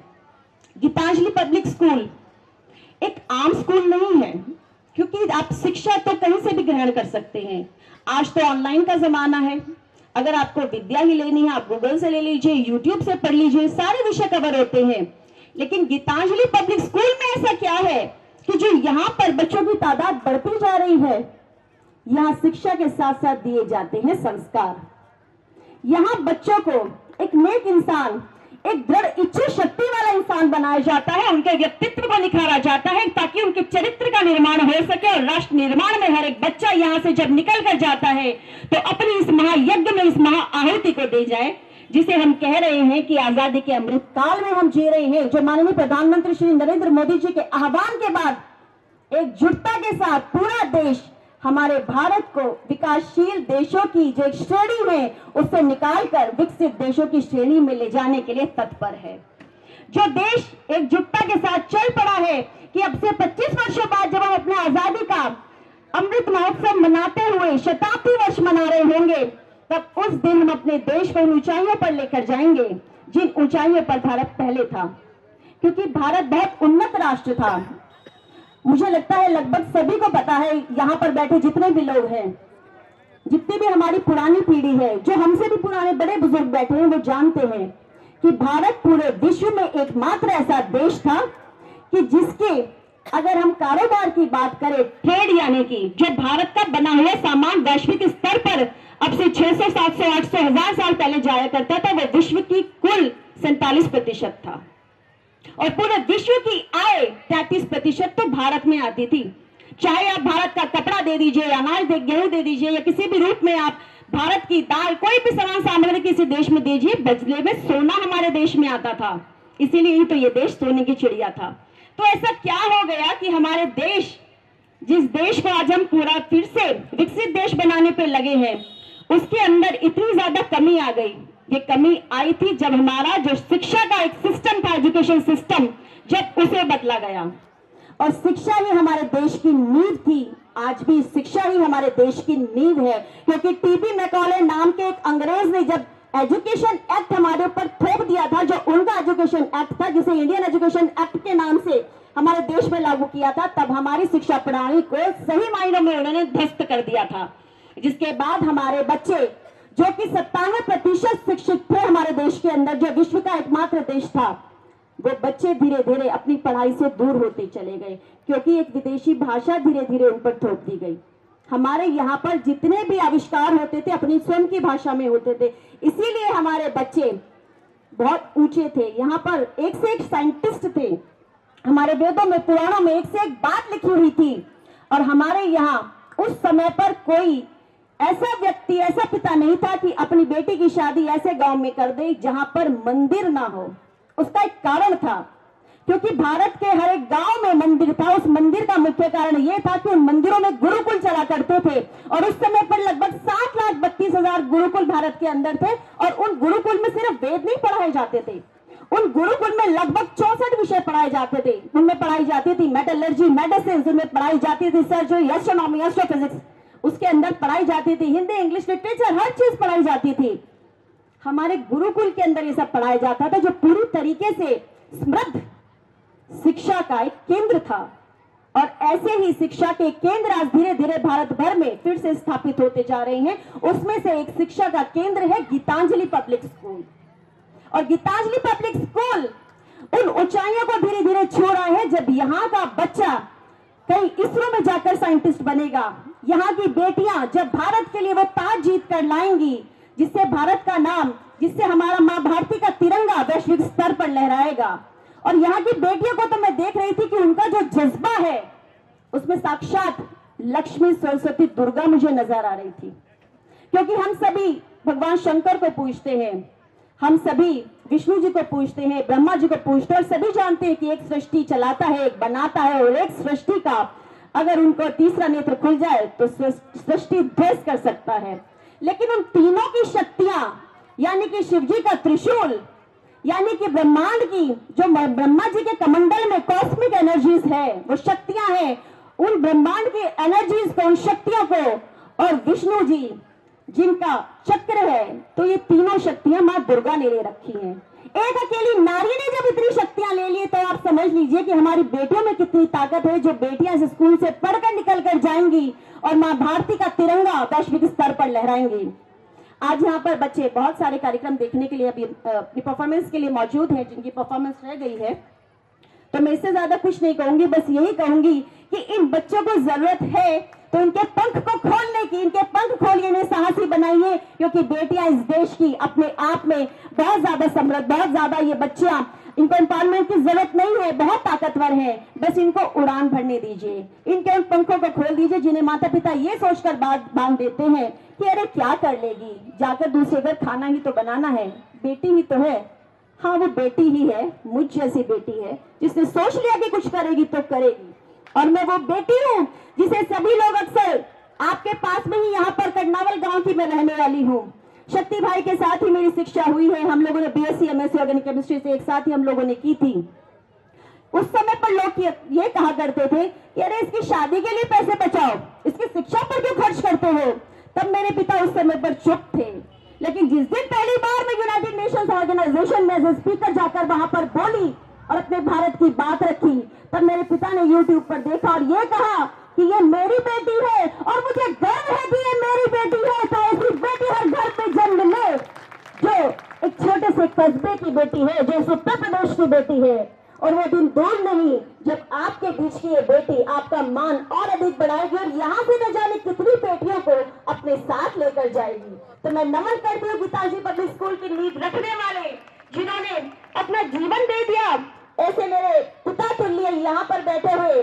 गीतांजलि पब्लिक स्कूल एक आम स्कूल नहीं है, क्योंकि आप शिक्षा तो कहीं से भी ग्रहण कर सकते हैं। आज तो ऑनलाइन का जमाना है, अगर आपको विद्या ही लेनी है आप गूगल से ले लीजिए, यूट्यूब से पढ़ लीजिए, सारे विषय कवर होते हैं। लेकिन गीतांजलि पब्लिक स्कूल में ऐसा क्या है कि जो यहाँ पर बच्चों की तादाद बढ़ती जा रही है, यहाँ शिक्षा के साथ साथ दिए जाते हैं संस्कार। यहाँ बच्चों को एक नेक इंसान, एक दृढ़ इच्छा शक्ति वाला इंसान बनाया जाता है, उनके व्यक्तित्व को निखारा जाता है ताकि उनके चरित्र का निर्माण हो सके। और राष्ट्र निर्माण में हर एक बच्चा यहाँ से जब निकल कर जाता है तो अपनी इस महायज्ञ में, इस महाआहुति को दे जाए, जिसे हम कह रहे हैं कि आजादी के अमृत काल में हम जी रहे हैं। जो माननीय प्रधानमंत्री श्री नरेंद्र मोदी जी के आह्वान के बाद एकजुटता के साथ पूरा देश हमारे भारत को विकासशील देशों की जो एक श्रेणी है उससे निकालकर विकसित देशों की श्रेणी में ले जाने के लिए तत्पर है। जो देश एकजुटता के साथ चल पड़ा है कि अब से 25 वर्षों बाद जब हम अपने आजादी का अमृत महोत्सव मनाते हुए शताब्दी वर्ष मना रहे होंगे, तब उस दिन हम अपने देश को उन ऊंचाइयों पर लेकर जाएंगे जिन ऊंचाइयों पर भारत पहले था। क्योंकि भारत बहुत उन्नत राष्ट्र था। मुझे लगता है लगभग सभी को पता है, यहाँ पर बैठे जितने भी लोग हैं, जितनी भी हमारी पुरानी पीढ़ी है, जो हमसे भी पुराने बड़े बुजुर्ग बैठे हैं, वो जानते हैं कि भारत पूरे विश्व में एकमात्र ऐसा देश था कि जिसके अगर हम कारोबार की बात करें, ट्रेड यानी कि जो भारत का बना हुआ सामान वैश्विक स्तर पर अब से 600, 700, 800, 1000 साल पहले जाया करता था, वह विश्व की कुल 47% था। और पूरे विश्व की आय 33% तो भारत में आती थी। चाहे आप भारत का कपड़ा दे दीजिए, अनाज दे, गेहूं दे दीजिए, या किसी भी रूप में आप भारत की दाल, कोई भी सामान सामग्री किसी देश में दीजिए, बदले में सोना हमारे देश में आता था। इसीलिए ही तो ये देश सोने की चिड़िया था। तो ऐसा क्या हो गया कि हमारे देश, जिस देश को आज हम पूरा फिर से विकसित देश बनाने पे लगे हैं, उसके अंदर इतनी ज्यादा कमी आ गई। ये कमी आई थी जब हमारा जो शिक्षा का एक सिस्टम था, एजुकेशन सिस्टम, जब उसे बदला गया। और शिक्षा ही हमारे देश की नींव थी, आज भी शिक्षा ही हमारे देश की नींव है। क्योंकि टीबी मैकॉले नाम के एक अंग्रेज ने जब एजुकेशन एक्ट हमारे ऊपर थोप दिया था, जो उनका एजुकेशन एक्ट था, जिसे इंडियन एजुकेशन एक्ट के नाम से हमारे देश में लागू किया था, तब हमारी शिक्षा प्रणाली को सही मायनों में उन्होंने ध्वस्त कर दिया था। जिसके बाद हमारे बच्चे, जो कि 97% शिक्षित थे हमारे देश के अंदर, जो विश्व का एकमात्र देश था, वो बच्चे धीरे धीरे अपनी पढ़ाई से दूर होते चले गए, क्योंकि एक विदेशी भाषा धीरे धीरे उन पर थोप दी गई। हमारे यहाँ पर जितने भी आविष्कार होते थे अपनी स्वयं की भाषा में होते थे, इसीलिए हमारे बच्चे बहुत ऊंचे थे। यहाँ पर एक से एक साइंटिस्ट थे, हमारे वेदों में, पुराणों में एक से एक बात लिखी हुई थी। और हमारे यहाँ उस समय पर कोई ऐसा व्यक्ति, ऐसा पिता नहीं था कि अपनी बेटी की शादी ऐसे गांव में कर दे जहां पर मंदिर ना हो। उसका एक कारण था, क्योंकि भारत के हर एक गांव में मंदिर था। उस मंदिर का मुख्य कारण यह था कि उन मंदिरों में गुरुकुल चला करते थे, और उस समय पर लगभग 7,32,000 गुरुकुल भारत के अंदर थे। और उन गुरुकुल में सिर्फ वेद नहीं पढ़ाए जाते थे, उन गुरुकुल में लगभग 64 विषय पढ़ाए जाते थे। उनमें पढ़ाई जाती थी मेटलर्जी, मेडिसिन, उनमें पढ़ाई जाती थी सर्जरी, एस्ट्रोनॉमी, एस्ट्रोफिजिक्स, उसके अंदर पढ़ाई जाती थी हिंदी, इंग्लिश, लिटरेचर, हर चीज पढ़ाई जाती थी। हमारे गुरुकुल के अंदर ये सब पढ़ाया जाता था, जो पूरी तरीके से समृद्ध शिक्षा का एक केंद्र था। और ऐसे ही शिक्षा के केंद्र आज धीरे धीरे भारत भर में फिर से स्थापित होते जा रहे हैं। उसमें से एक शिक्षा का केंद्र है गीतांजलि पब्लिक स्कूल। और गीतांजलि पब्लिक स्कूल उन ऊंचाइयों को धीरे धीरे छू रहा है जब यहाँ का बच्चा कहीं इसरो में जाकर साइंटिस्ट बनेगा। यहाँ की बेटियां जब भारत के लिए वो ताज जीत कर लाएंगी, जिससे भारत का नाम, जिससे हमारा माँ भारती का तिरंगा वैश्विक स्तर पर लहराएगा। और यहाँ की बेटियों को तो मैं देख रही थी कि उनका जो जज्बा है, उसमें साक्षात लक्ष्मी, सरस्वती, दुर्गा मुझे नजर आ रही थी। क्योंकि हम सभी भगवान शंकर को पूजते हैं, हम सभी विष्णु जी को पूजते हैं, ब्रह्मा जी को पूजते हैं, और सभी जानते हैं कि एक सृष्टि चलाता है, एक बनाता है, और एक सृष्टि का अगर उनको तीसरा नेत्र खुल जाए तो सृष्टि ध्वस्त कर सकता है। लेकिन उन तीनों की शक्तियां, यानी कि शिव जी का त्रिशूल, यानी कि ब्रह्मांड की जो ब्रह्मा जी के कमंडल में कॉस्मिक एनर्जीज है, वो शक्तियां हैं, उन ब्रह्मांड की एनर्जीज को, उन शक्तियों को, और विष्णु जी जिनका चक्र है, तो ये तीनों शक्तियां मां दुर्गा ने ले रखी हैं। एक अकेली नारी ने जब इतनी शक्तियां ले ली, तो आप समझ लीजिए कि हमारी बेटियों में कितनी ताकत है, जो बेटियां इस स्कूल से पढ़कर निकल कर जाएंगी और मां भारती का तिरंगा वैश्विक स्तर पर लहराएंगी। आज यहाँ पर बच्चे बहुत सारे कार्यक्रम देखने के लिए अभी अपनी परफॉर्मेंस के लिए मौजूद हैं, जिनकी परफॉर्मेंस रह गई है। तो मैं इससे ज्यादा कुछ नहीं कहूंगी, बस यही कहूंगी कि इन बच्चों को जरूरत है तो इनके पंख को खोलने की, इनके पंख खोलिए, इन्हें साहसी बनाइए, क्योंकि बेटियां इस देश की अपने आप में बहुत ज्यादा समृद्ध, बहुत ज्यादा, ये बच्चियां, इनको एम्पावरमेंट की जरूरत नहीं है, बहुत ताकतवर है, बस इनको उड़ान भरने दीजिए, इनके उन पंखों को खोल दीजिए जिन्हें माता पिता ये सोचकर बांध देते हैं कि अरे क्या कर लेगी, जाकर दूसरे घर खाना ही तो बनाना है, बेटी ही तो है। हाँ, वो बेटी ही है, मुझ जैसी बेटी है, जिसने सोच लिया कि कुछ करेगी तो करेगी। और मैं वो बेटी हूँ जिसे सभी लोग अक्सर, आपके पास में ही यहाँ पर कटनावल गांव की मैं रहने वाली हूँ, शक्ति भाई के साथ ही मेरी शिक्षा हुई है। हम लोगों ने बीएससी एमएससी ऑर्गेनिक केमिस्ट्री से एक साथ ही हम लोगों ने की थी। उस समय पर लोग ये कहा करते थे कि अरे इसकी शादी के लिए पैसे बचाओ, इसकी शिक्षा पर क्यों खर्च करते हो। तब मेरे पिता उस समय पर चुप थे, लेकिन जिस दिन पहली बार मैं यूनाइटेड नेशंस ऑर्गेनाइजेशन में एज ए स्पीकर जाकर वहां पर बोली और अपने भारत की बात रखी, तब मेरे पिता ने यूट्यूब पर देखा और ये कहा कि ये मेरी बेटी है और मुझे गर्व है कि ये मेरी बेटी है। तो ऐसी बेटी हर घर पे जन्म ले, जो एक छोटे से कस्बे की बेटी है, जो उत्तर प्रदेश की बेटी है। और वो दिन दूर नहीं जब आपके बीच की ये बेटी आपका मान और अधिक बढ़ाएगी और यहाँ से न जाने कितनी बेटियों को अपने साथ लेकर जाएगी। तो मैं नमन करती हूँ गीतांजलि पब्लिक स्कूल की नींव रखने वाले, जिन्होंने अपना जीवन दे दिया। ऐसे मेरे पिता तुल्य यहाँ पर बैठे हुए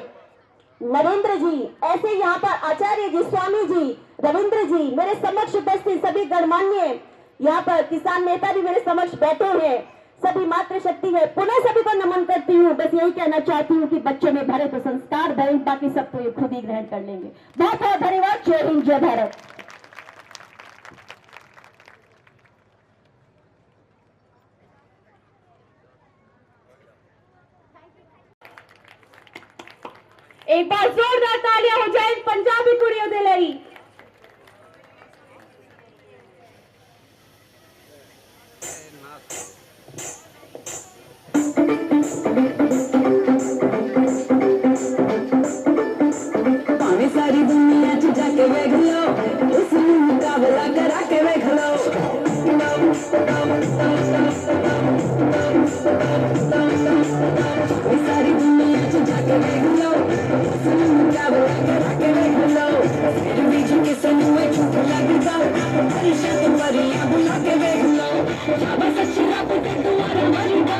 नरेंद्र जी, ऐसे यहाँ पर आचार्य जी, स्वामी जी, रविंद्र जी, मेरे समक्ष उपस्थित सभी गणमान्य यहाँ पर किसान नेता भी मेरे समक्ष बैठे हैं, सभी मातृशक्ति है, पुनः सभी को नमन करती हूँ। बस यही कहना चाहती हूँ कि बच्चों में भरे तो संस्कार भरे, बाकी सब तो ये खुद ही ग्रहण कर लेंगे। बहुत बहुत धन्यवाद। जय हिंद, जय भारत। एक बार जोरदार तालियां हो जाए पंजाबी कुड़ियों दे लई। भावे सारी दुनिया च जाके वेख लो, उस मुकाबला करा के वेख लो। सारी दुनिया च जाके वेख लो, उस मुकाबला करा के वेख लो। फिर भी जो किसी में झूठ लगदा, हमेशा तुम्हारियां बुला के वेख लो। बस शराब के तुम्हारा मरगा,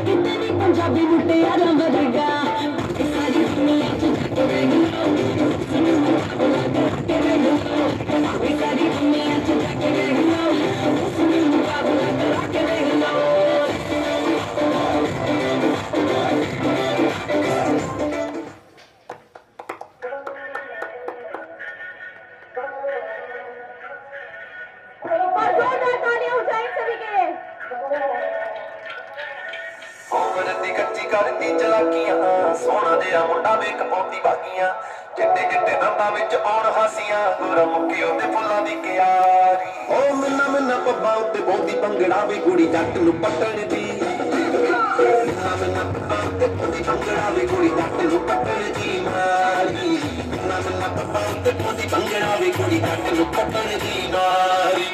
कितनी पंजाबी मुटियारा मरगा। सारी दुनिया च जाके वेख लो, उस मुकाबला करा के वेख लो। सारी दुनिया च जाके वेख लो, उस मुकाबला करा के वेख लो। जोरदार तालियां हो जाए सभी के लिए। रद्दी कच्ची करती चलाकियां, सोना जिहा मुंडा वे कपौती बागियां, चिट्टे चिट्टे दंदां विच आउण हासियां, गोरा मुक्की ओदे फुल्लां दी कियारी। ओ मिन्ना मिन्ना पब्बां उत्ते बोंदी भंगड़ा वे कुड़ी जੱਟ ਨੂੰ ਪੱਟਣ ਦੀ। ਮਿੰਨਾ ਮਿੰਨਾ ਪੱਬਾਂ ਉੱਤੇ ਬੋਂਦੀ ਭੰਗੜਾ ਵੇ ਕੁੜੀ ਜੱਟ ਨੂੰ ਪੱਟਣ ਦੀ ਮਾਰੀ। ਮਿੰਨਾ ਮਿੰਨਾ ਪੱਬਾਂ ਉੱਤੇ ਬੋਂਦੀ ਭੰਗੜਾ ਵੇ ਕੁੜੀ ਜੱਟ ਨੂੰ ਪੱਟਣ ਦੀ ਮਾਰੀ।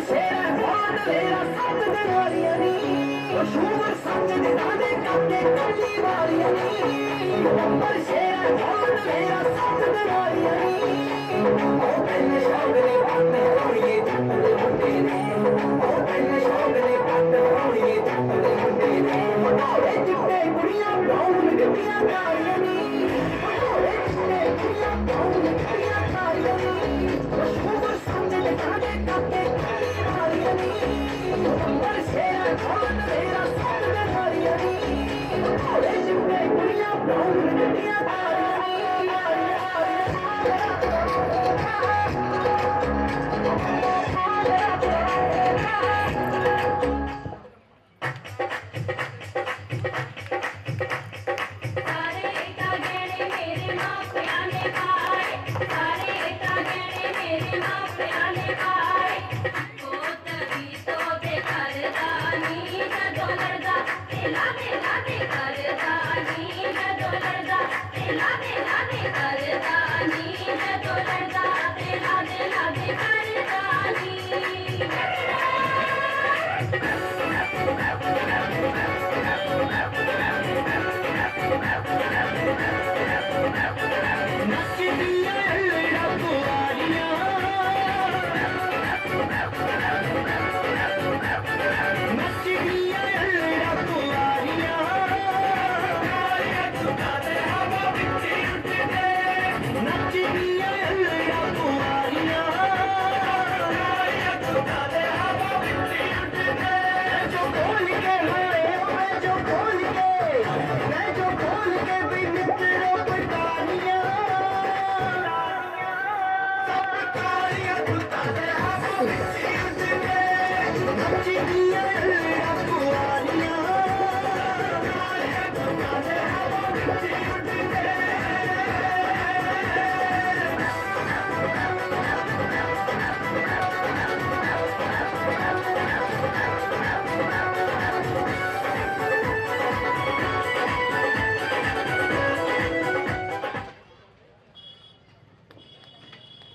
Share मेरा साथ दिवारियां नी शूबर संग दिलाने काके कली वारियां नी नंबर शेरा ढोल मेरा साथ दिवारियां नी ओ पहले शौकरे बात होइए जपले मुंडे ने ओ पहले शौकरे बात होइए जपले मुंडे ने ओए चिट्टे कुड़ियां ब्राउन गड्डियां कारियां नी ओए चिट्टे कुड़ियां ब्राउन गड्डियां कारियां नी शूबर संग दिलाने काके कली वारियां नी नंबर शेरा ढोल मेरा साथ दिवारियां नी ओए चिट्टे कुड़ियां ब्राउन गड्डियां कारियां नी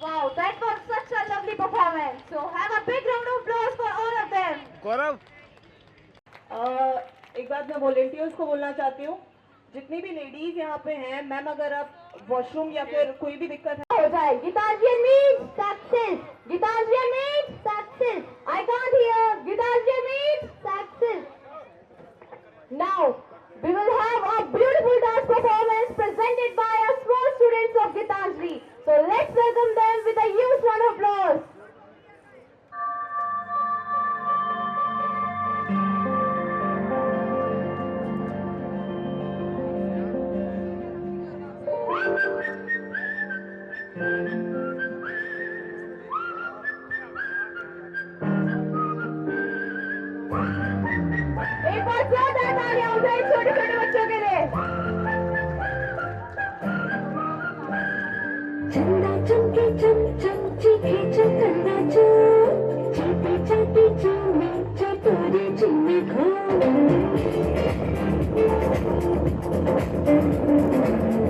Wow, that was such a lovely performance. So have a big round of applause for all of them. गौरव एक बात मैं वॉलेंटियर्स को बोलना चाहती हूँ, जितनी भी लेडीज यहाँ पे हैं, मैम अगर आप वॉशरूम या फिर कोई भी दिक्कत हो जाए, Gitarjian means success. Gitarjian means success. I can't hear. Gitarjian means success. Now we will have a beautiful dance performance presented by our small students of Gitanjali. So let's welcome them with a huge round of applause. एक बार जोरदार तालियां हो जाए छोटे छोटे बच्चों के लिए। चंदा चमके चम चम चीखे चकन्ना चम चीते चाटे चीमे चटोरे चीमे खो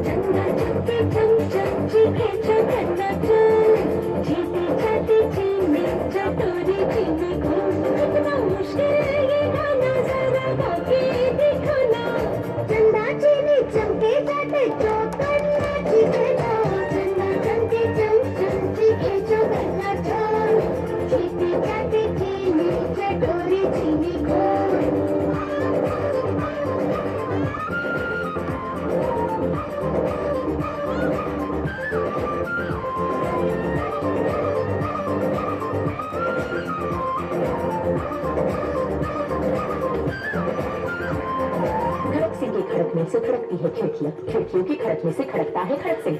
चंदा चमके चम चम चीखे चकन्ना चम चीते चाटे चीमे चटोरे चीमे खो कितना मुश्किल है ये गाना जरा गा के देखो ना चंदा चीनी चमके चाटे चौकन्ना चीखे खड़कने से खड़कती है खिड़कियां, खिड़कियों की खड़कने से खड़कता है खड़क सिंह।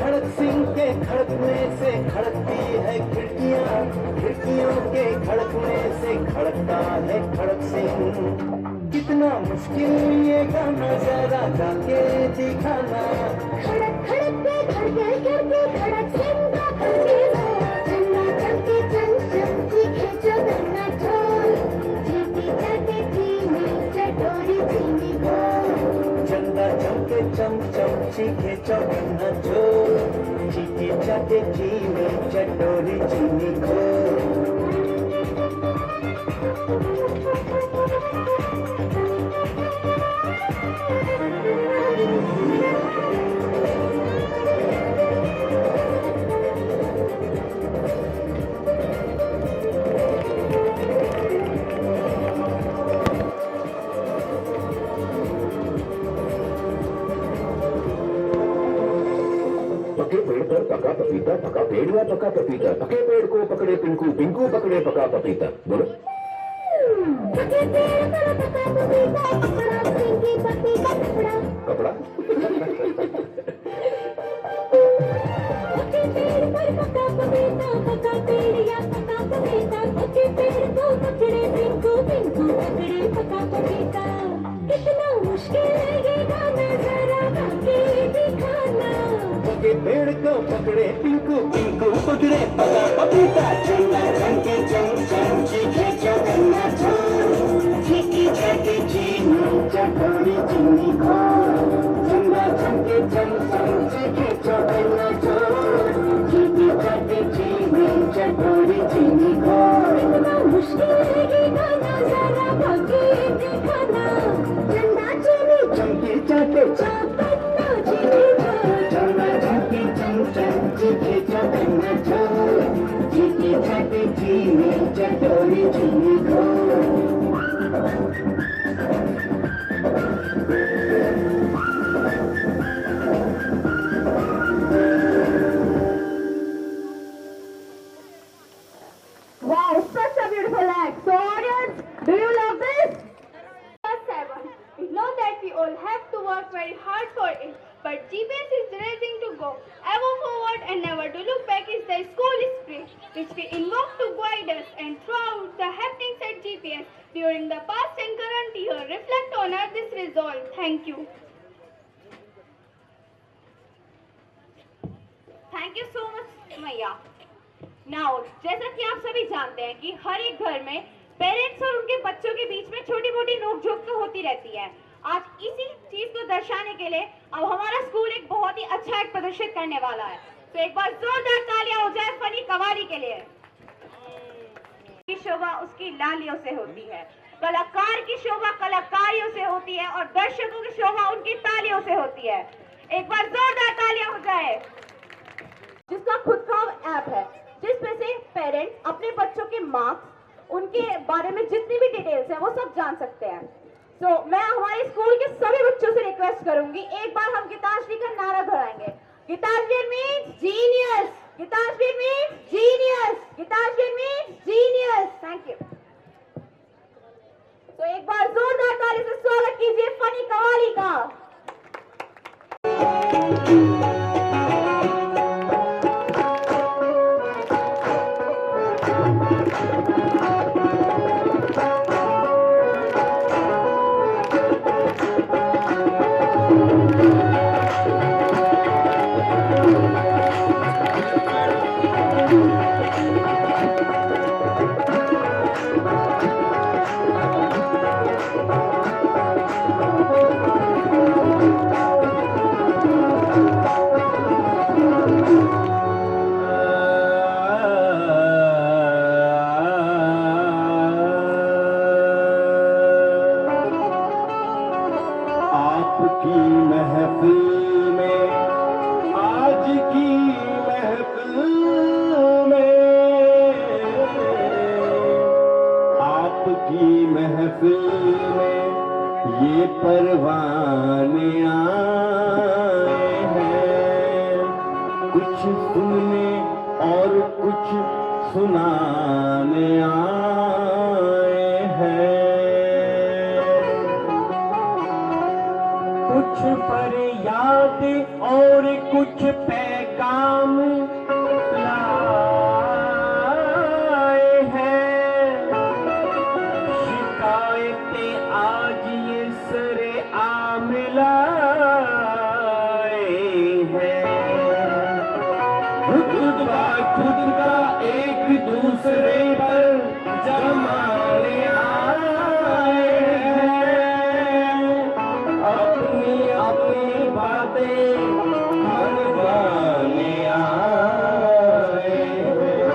खड़क सिंह के खड़कने से खड़कती है खिड़कियां, खिड़कियों के खड़कने से खड़कता है खड़क सिंह। कितना मुश्किल ये गाना जरा गा के दिखाना। खड़क खड़क के खड़के करके खड़क सिंह का खड़के चन्ना चमके चम चम चीखे चकन्ना चोर चीती चाटे चीनी चटोरी चीनी गोल चंदा चमके चम चम चीखे चकन्ना चोर चीती चाटे चीनी चटोरी चीनी गोल पके पेड़ पर पका पपीता, पका पेड़ या पका पपीता, पके पेड़ को पकड़े पिंकू, पिंकू पकड़े पका पपीता। बोलो। पके पेड़ पर पका पपीता, पकड़ा पिंकी पपीता कपड़ा। कपड़ा? पके पेड़ पर पका पपीता, पका पेड़ या पका पपीता, पके पेड़ को पकड़े पिंकू, पिंकू पकड़े पका पपीता। कितना मुश्किल है ये गाना, जरा गाके दिखाना। पके पेड़ को पकड़े पिंकू, पिंकू पकड़े पका पपीता। चंदा चमके चम चम चीखे चौगन्ना चम, चीखी चटे चीनी चटोरी चीनी खो। चंदा चमके चम चम चीखे चौगन्ना चम, चीखी चटे चीनी चटोरी चीनी खो। कितना मुश्किल है ये गाना, जरा गाके दिखाना। चंदा चीनी चमके चाटे चौगन्ना चीनी खो। चंदा चमके चम चम चीखे चौगन्ना चम, चीखी चटे चीनी चटोरी चीनी खो। Wow, such a beautiful act. So audience, do you love this? Class 7. We know that we all have to work very hard for it, but GPS is the raising to go. Ever forward and never to look back is the school spirit, which we invoke to guide us and throughout the happenings at GPS during the past and current year. Reflect on our this resolve. Thank you. Thank you so much मैया। Now जैसा कि आप सभी जानते हैं कि हर एक घर में पेरेंट्स और उनके बच्चों के बीच में छोटी मोटी नोकझोंक तो होती रहती है। आज इसी चीज को दर्शाने के लिए अब हमारा स्कूल एक बहुत ही अच्छा एक प्रदर्शित करने वाला है। तो एक बार जोरदार तालियां हो जाए फनी कवाली के लिए। की शोभा उसकी लालियों से होती है, कलाकार की शोभा कलाकारियों से होती है और दर्शकों की शोभा उनकी तालियों से होती है। एक बार जोरदार तालियां हो जाए। जिसका खुद का ऐप है, जिसमें से पेरेंट्स अपने बच्चों के मार्क्स, उनके बारे में जितनी भी डिटेल्स हैं वो सब जान सकते हैं। तो मैं हमारे स्कूल के सभी बच्चों से रिक्वेस्ट करूंगी, एक बार हम गीतांजलि का नारा दोहराएंगे। Gitanjali means genius, Gitanjali means genius, Gitanjali means genius. Thank you. तो एक बार जोरदार ताली से स्वागत कीजिए फनी कवाली का। परवाने आए हैं, कुछ सुनने और कुछ सुनाने आए हैं। कुछ पर याद और कुछ पैगाम लाए हैं। शिकायतें आज ये सरे आम लाए हैं। खुद का एक दूसरे पर जमाने आए हैं। अपनी अपनी बातें मनवाने आए हैं।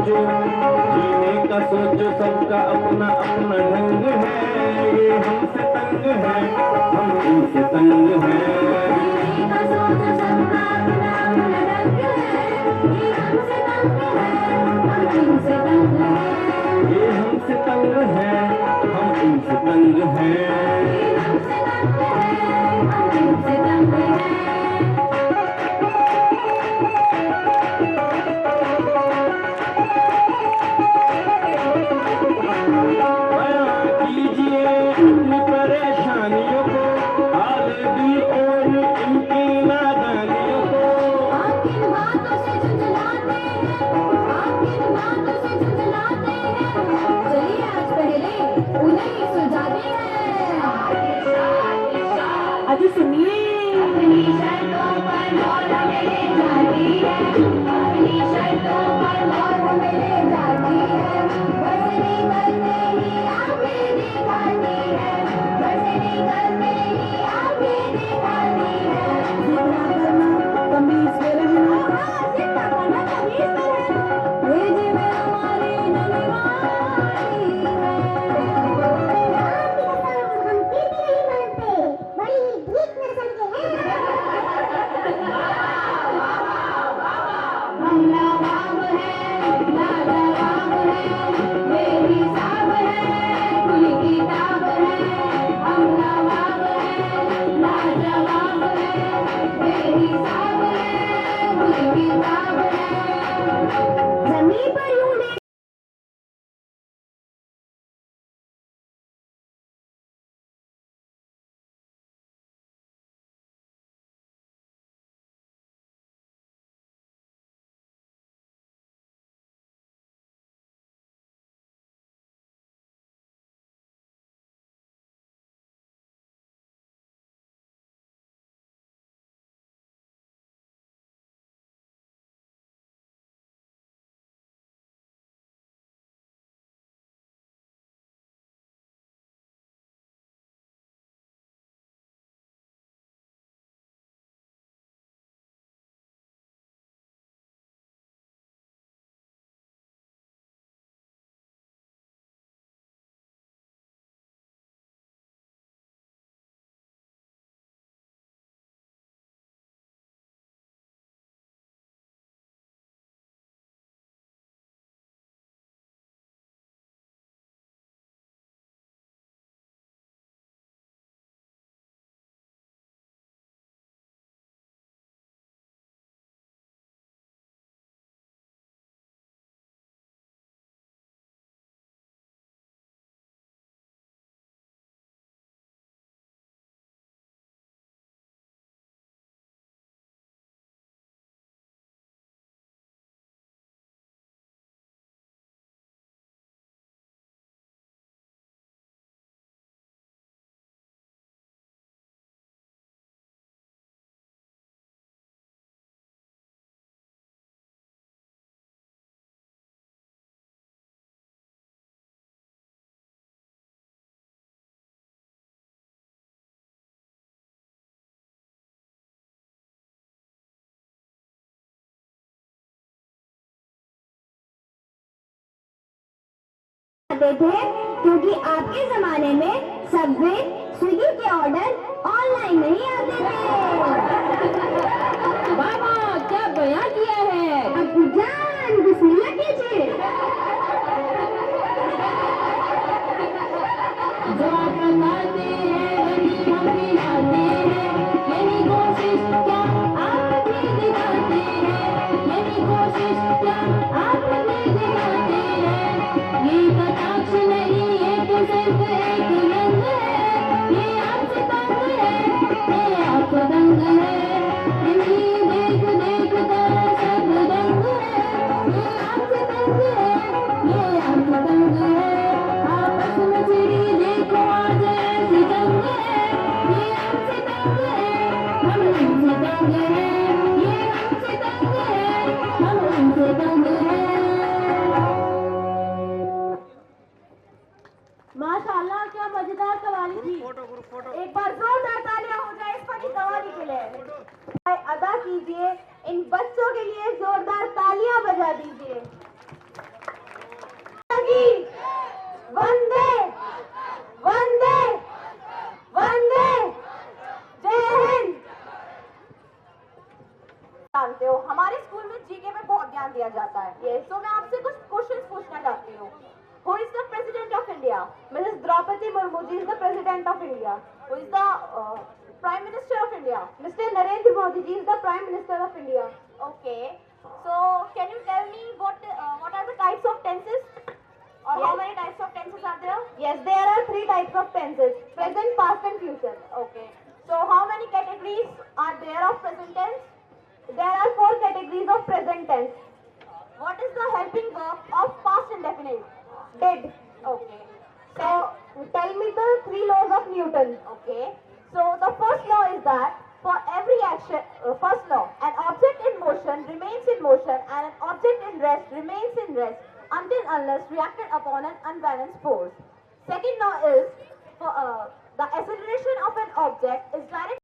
सोचो, जीने का सोचो, सबका अपना अपना ढंग है। ये हमसे तंग है, हम इनसे तंग है। जीने का सोचो, सबका अपना अपना ढंग है। ये हमसे तंग है, हम इनसे तंग है। ये हमसे तंग है, हम इनसे तंग है। ये हमसे तंग है, हम इनसे तंग है। परेशानियों को, हाल दिल और इनकी नादानियों को। आप किन बातों से झुंझलाते हैं, आप किन बातों से झुंझलाते हैं। चलिए आज पहले उन्हें ही सुलझाते हैं। अभी सुनिए, अपनी शर्तों पर मौत हमें ले जाती है, अपनी शर्तों पर मौत हमें ले जाती है। बरसने करते ही आंखें दिखाती है, बरसने करते ही आंखें दिखाती है। जितना करना तमीज से रहना, जितना करना तमीज से रहना, ये जी में हमारी ननवानी है। हम फिर भी नहीं मानते, बड़ी भीख नस्ल के हैं। हम नवाब हैं, लाजवाब हैं, बेहिसाब हैं, खुली किताब हैं। हम नवाब हैं, लाजवाब हैं, बेहिसाब हैं, खुली किताब हैं। ज़मीन पर यूं ले थे, क्योंकि आपके जमाने में सबवे स्विगी के ऑर्डर ऑनलाइन नहीं आते थे। बाबा क्या बयान किया है। अब जान बिस्मिल्लाह कीजिए। जो आप बताते हैं वही हम दिलाते हैं, यही कोशिश क्या आप भी दिखाते हैं, यही कोशिश क्या आप भी दिखाते हैं। ये कटाक्ष नहीं, ये तो सिर्फ एक रंग है, ये आपसे तंग है, ये आपसे तंग है। इन्हीं देख देख कर सब दंग है, ये आपसे तंग है, ये आपसे तंग है। आपस में चिड़ी देखो आज ऐसी जंग है, ये आपसे तंग है, हम इनसे तंग है, ये हमसे तंग है, हम इनसे तंग है। माशाल्लाह क्या मजेदार कवाली थी। एक बार जोरदार तालियां हो जाए इस फनी कवाली के लिए। अदा कीजिए, इन बच्चों के लिए जोरदार तालियां बजा दीजिए। Murmu ji is the President of India. Who is the Prime Minister of India? Mr. Narendra Modi ji is the Prime Minister of India. Okay. So can you tell me what are the types of tenses? Or how many types of tenses are there? Yes, there are 3 types of tenses: present, past, and future. Okay. So how many categories are there of present tense? There are 4 categories of present tense. What is the helping verb of past indefinite? Did. Okay. So tell me the 3 laws of Newton. Okay. So the first law is that for every action, first law, an object in motion remains in motion and an object in rest remains in rest until unless reacted upon an unbalanced force. Second law is for the acceleration of an object is direct.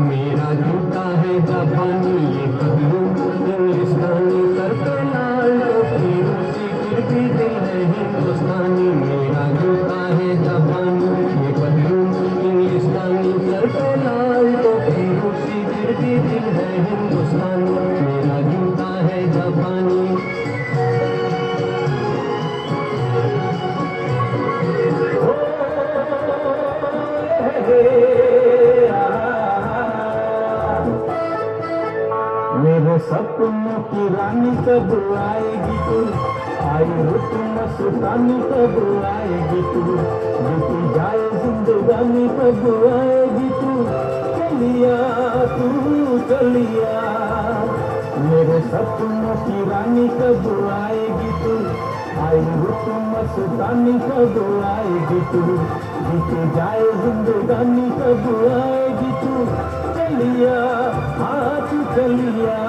मेरा जूता है जापानी ये पगलू इंग्लिस्तानी sir पे लाल टोपी रूसी फिर भी दिल है हिंदुस्तानी मेरा जूता है जापानी ये पगलू इंग्लिस्तानी सर पे लाल टोपी रूसी फिर भी दिल है हिंदुस्तानी मेरा जूता है जापानी मेरे सपनों की रानी कब आएगी तू आई रुत मस्तानी कब आएगी तू बीती जाए जिंदगानी कब आएगी तू चलिया मेरे सपनों की रानी कब आएगी तू आई रुत मस्तानी कब आएगी तू बीती जाए जिंदगानी कब आएगी तू चलिया हाँ तू चलिया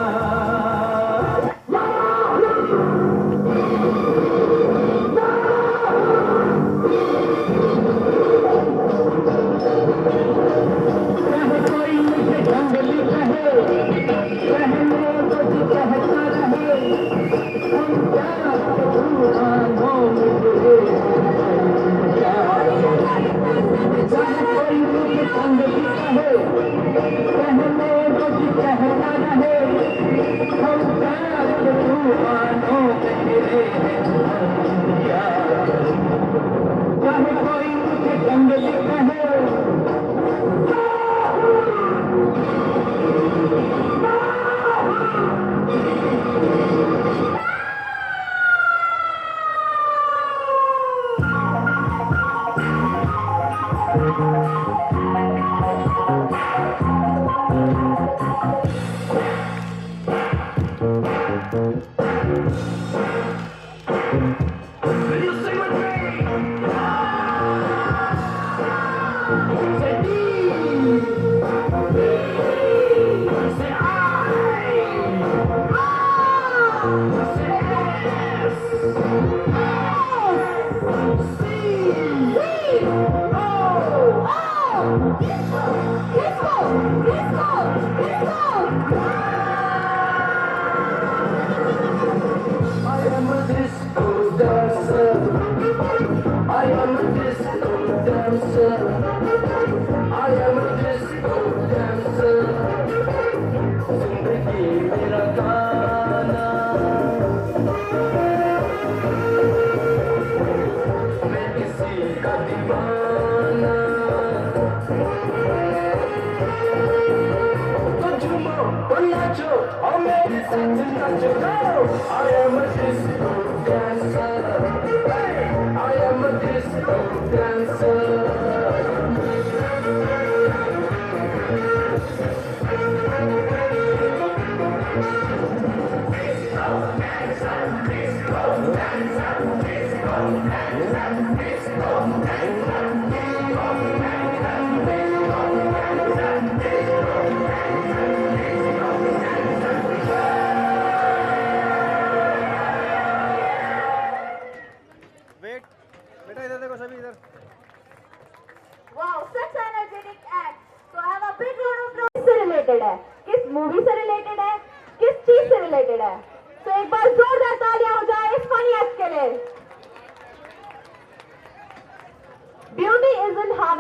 कोई मुझे जंगली कहे कहने को जो कहता रहे हम क्या भगवानों मुझे कोई मुझे जंगली कहे कहने को जो कहता रहे हम क्या भगवानों मेरे चाहे कोई मुझे जंगली कहे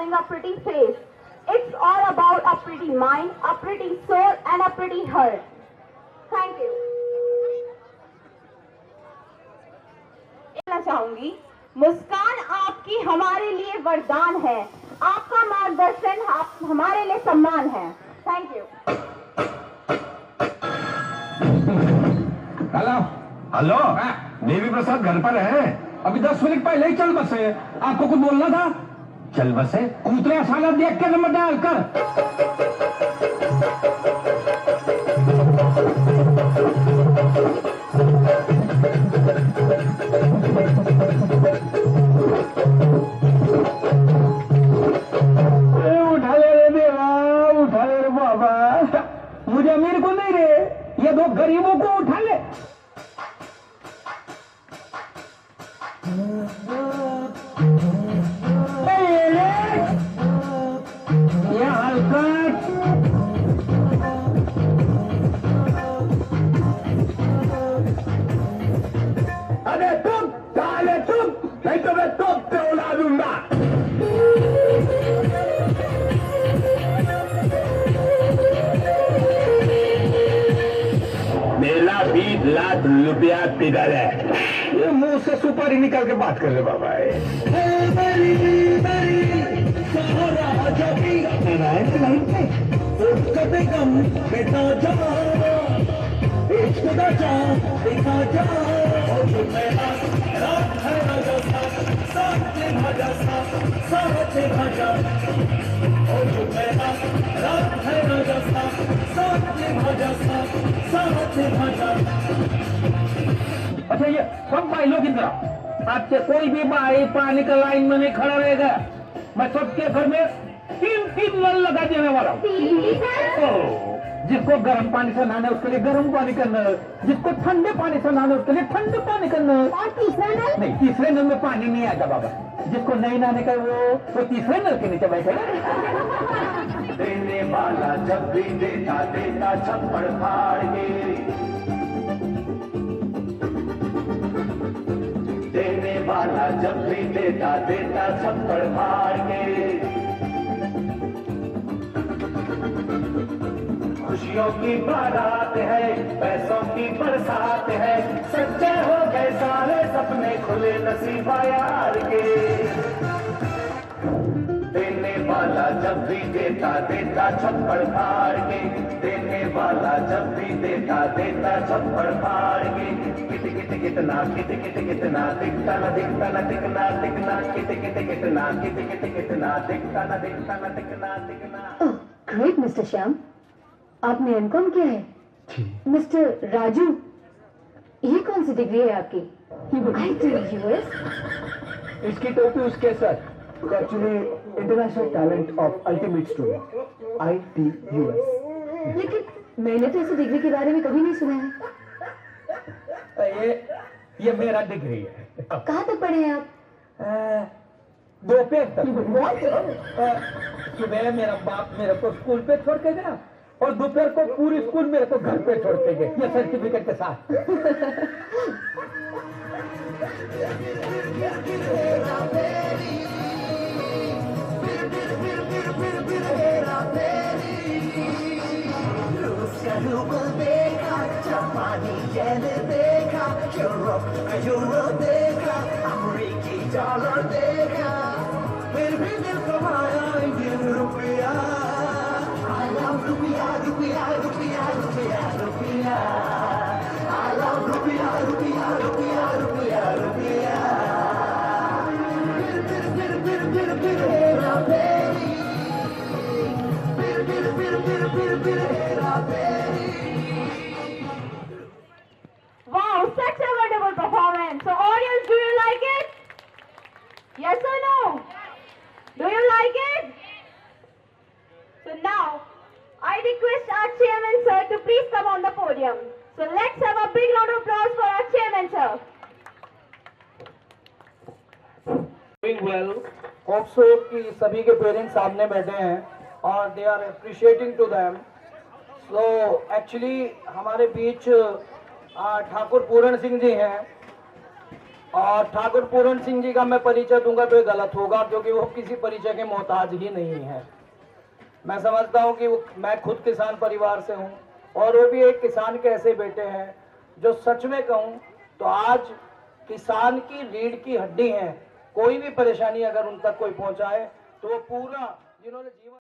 having a pretty face. It's all about a pretty mind, a pretty soul and a pretty heart. Thank you. कहना चाहूंगी, मुस्कान आपकी हमारे लिए वरदान है, आपका मार्गदर्शन आप हमारे लिए सम्मान है. Thank you. Hello hello, Devi Prasad घर पर है? अभी 10 मिनट पहले ही चल बसे. आपको कुछ बोलना था? चल बसे. कूतरा साला देख के नंबर डाल कर. उठा ले रे देवा, उठा ले रे बाबा. मुझे अमीर को नहीं रे, ये दो गरीबों को उठा ले. ये हलकट. अरे तुम साले तुम, नहीं तो मैं तुम पे उड़ा दूंगा. मेरा 20 लाख रुपया किधर है? ये मुंह से सुपारी निकाल के बात कर ले बाबा. अच्छा, ये सब भाइयों की तरह आपसे कोई भी भाई पानी का लाइन में नहीं खड़ा रहेगा. मैं सबके घर में 3 नल लगा देने वाला हूँ. जिसको गर्म पानी से नहाना उसके लिए गर्म पानी का नल, जिसको ठंडे पानी से नहाना उसके लिए ठंडे पानी का नल. और तीसरा नल? नहीं, तीसरे नल में पानी नहीं आएगा बाबा. जिसको नहीं नहाने का वो तीसरे नल के नीचे बैठेगा. देने वाला जब भी देता देता छप्पड़ फाड़ के. देने वाला जब भी देता देता छप्पड़ फाड़ के. खुशियों की बारात है, पैसों की बरसात है, सच्चे हो गए सारे सपने खुले नसीबा यार के. देने वाला जब भी देता देता छप्पड़ फाड़ के. देने वाला जब भी देता देता छप्पड़ फाड़ के. कित कित कितना कित कित कितना दिखता न दिखता न दिखना दिखना. कित कित कितना कित कित कितना दिखता न दिखता न दिखना दिखना. ग्रेट मिस्टर श्याम, आपने एमकॉम किया है? मिस्टर राजू, ये कौन सी डिग्री है आपकी? यूएस? इसकी टोपी उसके sir. Actually international talent of ultimate student, ITUS. लेकिन मैंने तो इस डिग्री के बारे में कभी नहीं सुना है. ये मेरा डिग्री है. कहाँ तक पढ़े हैं आप? दोपहर तक. सुबह मेरा बाप मेरे को स्कूल पे छोड़ के गया और दोपहर को पूरी स्कूल मेरे को घर पे छोड़ के गए, ये सर्टिफिकेट के साथ. देखा, जापानी येन देखा, यूरो देखा, अमेरिकी डॉलर देखा, फिर भी दिल कमाया इंडियन रुपया. I love रुपया रुपया रुपया रुपया रुपया. I love रुपया रुपया रुपया रुपया रुपया. फिर हेरा फेरी. फिर हेरा फेरी. Wow, such a wonderful performance. So audience, do you like it? Yes or no? Do you like it? So now, I request our chairman sir to please come on the podium. So let's have a big round of applause for our chairman sir. Doing well. Hope so कि सभी के parents सामने बैठे हैं और they are appreciating to them. So actually हमारे बीच ठाकुर पूरण सिंह जी हैं और ठाकुर पूरन सिंह जी का मैं परिचय दूंगा तो ये गलत होगा, क्योंकि वो किसी परिचय के मोहताज ही नहीं है। मैं समझता हूँ कि मैं खुद किसान परिवार से हूँ और वो भी एक किसान के ऐसे बेटे हैं जो सच में कहूँ तो आज किसान की रीढ़ की हड्डी है। कोई भी परेशानी अगर उन तक कोई पहुंचाए तो वो पूरा जिन्होंने जीवन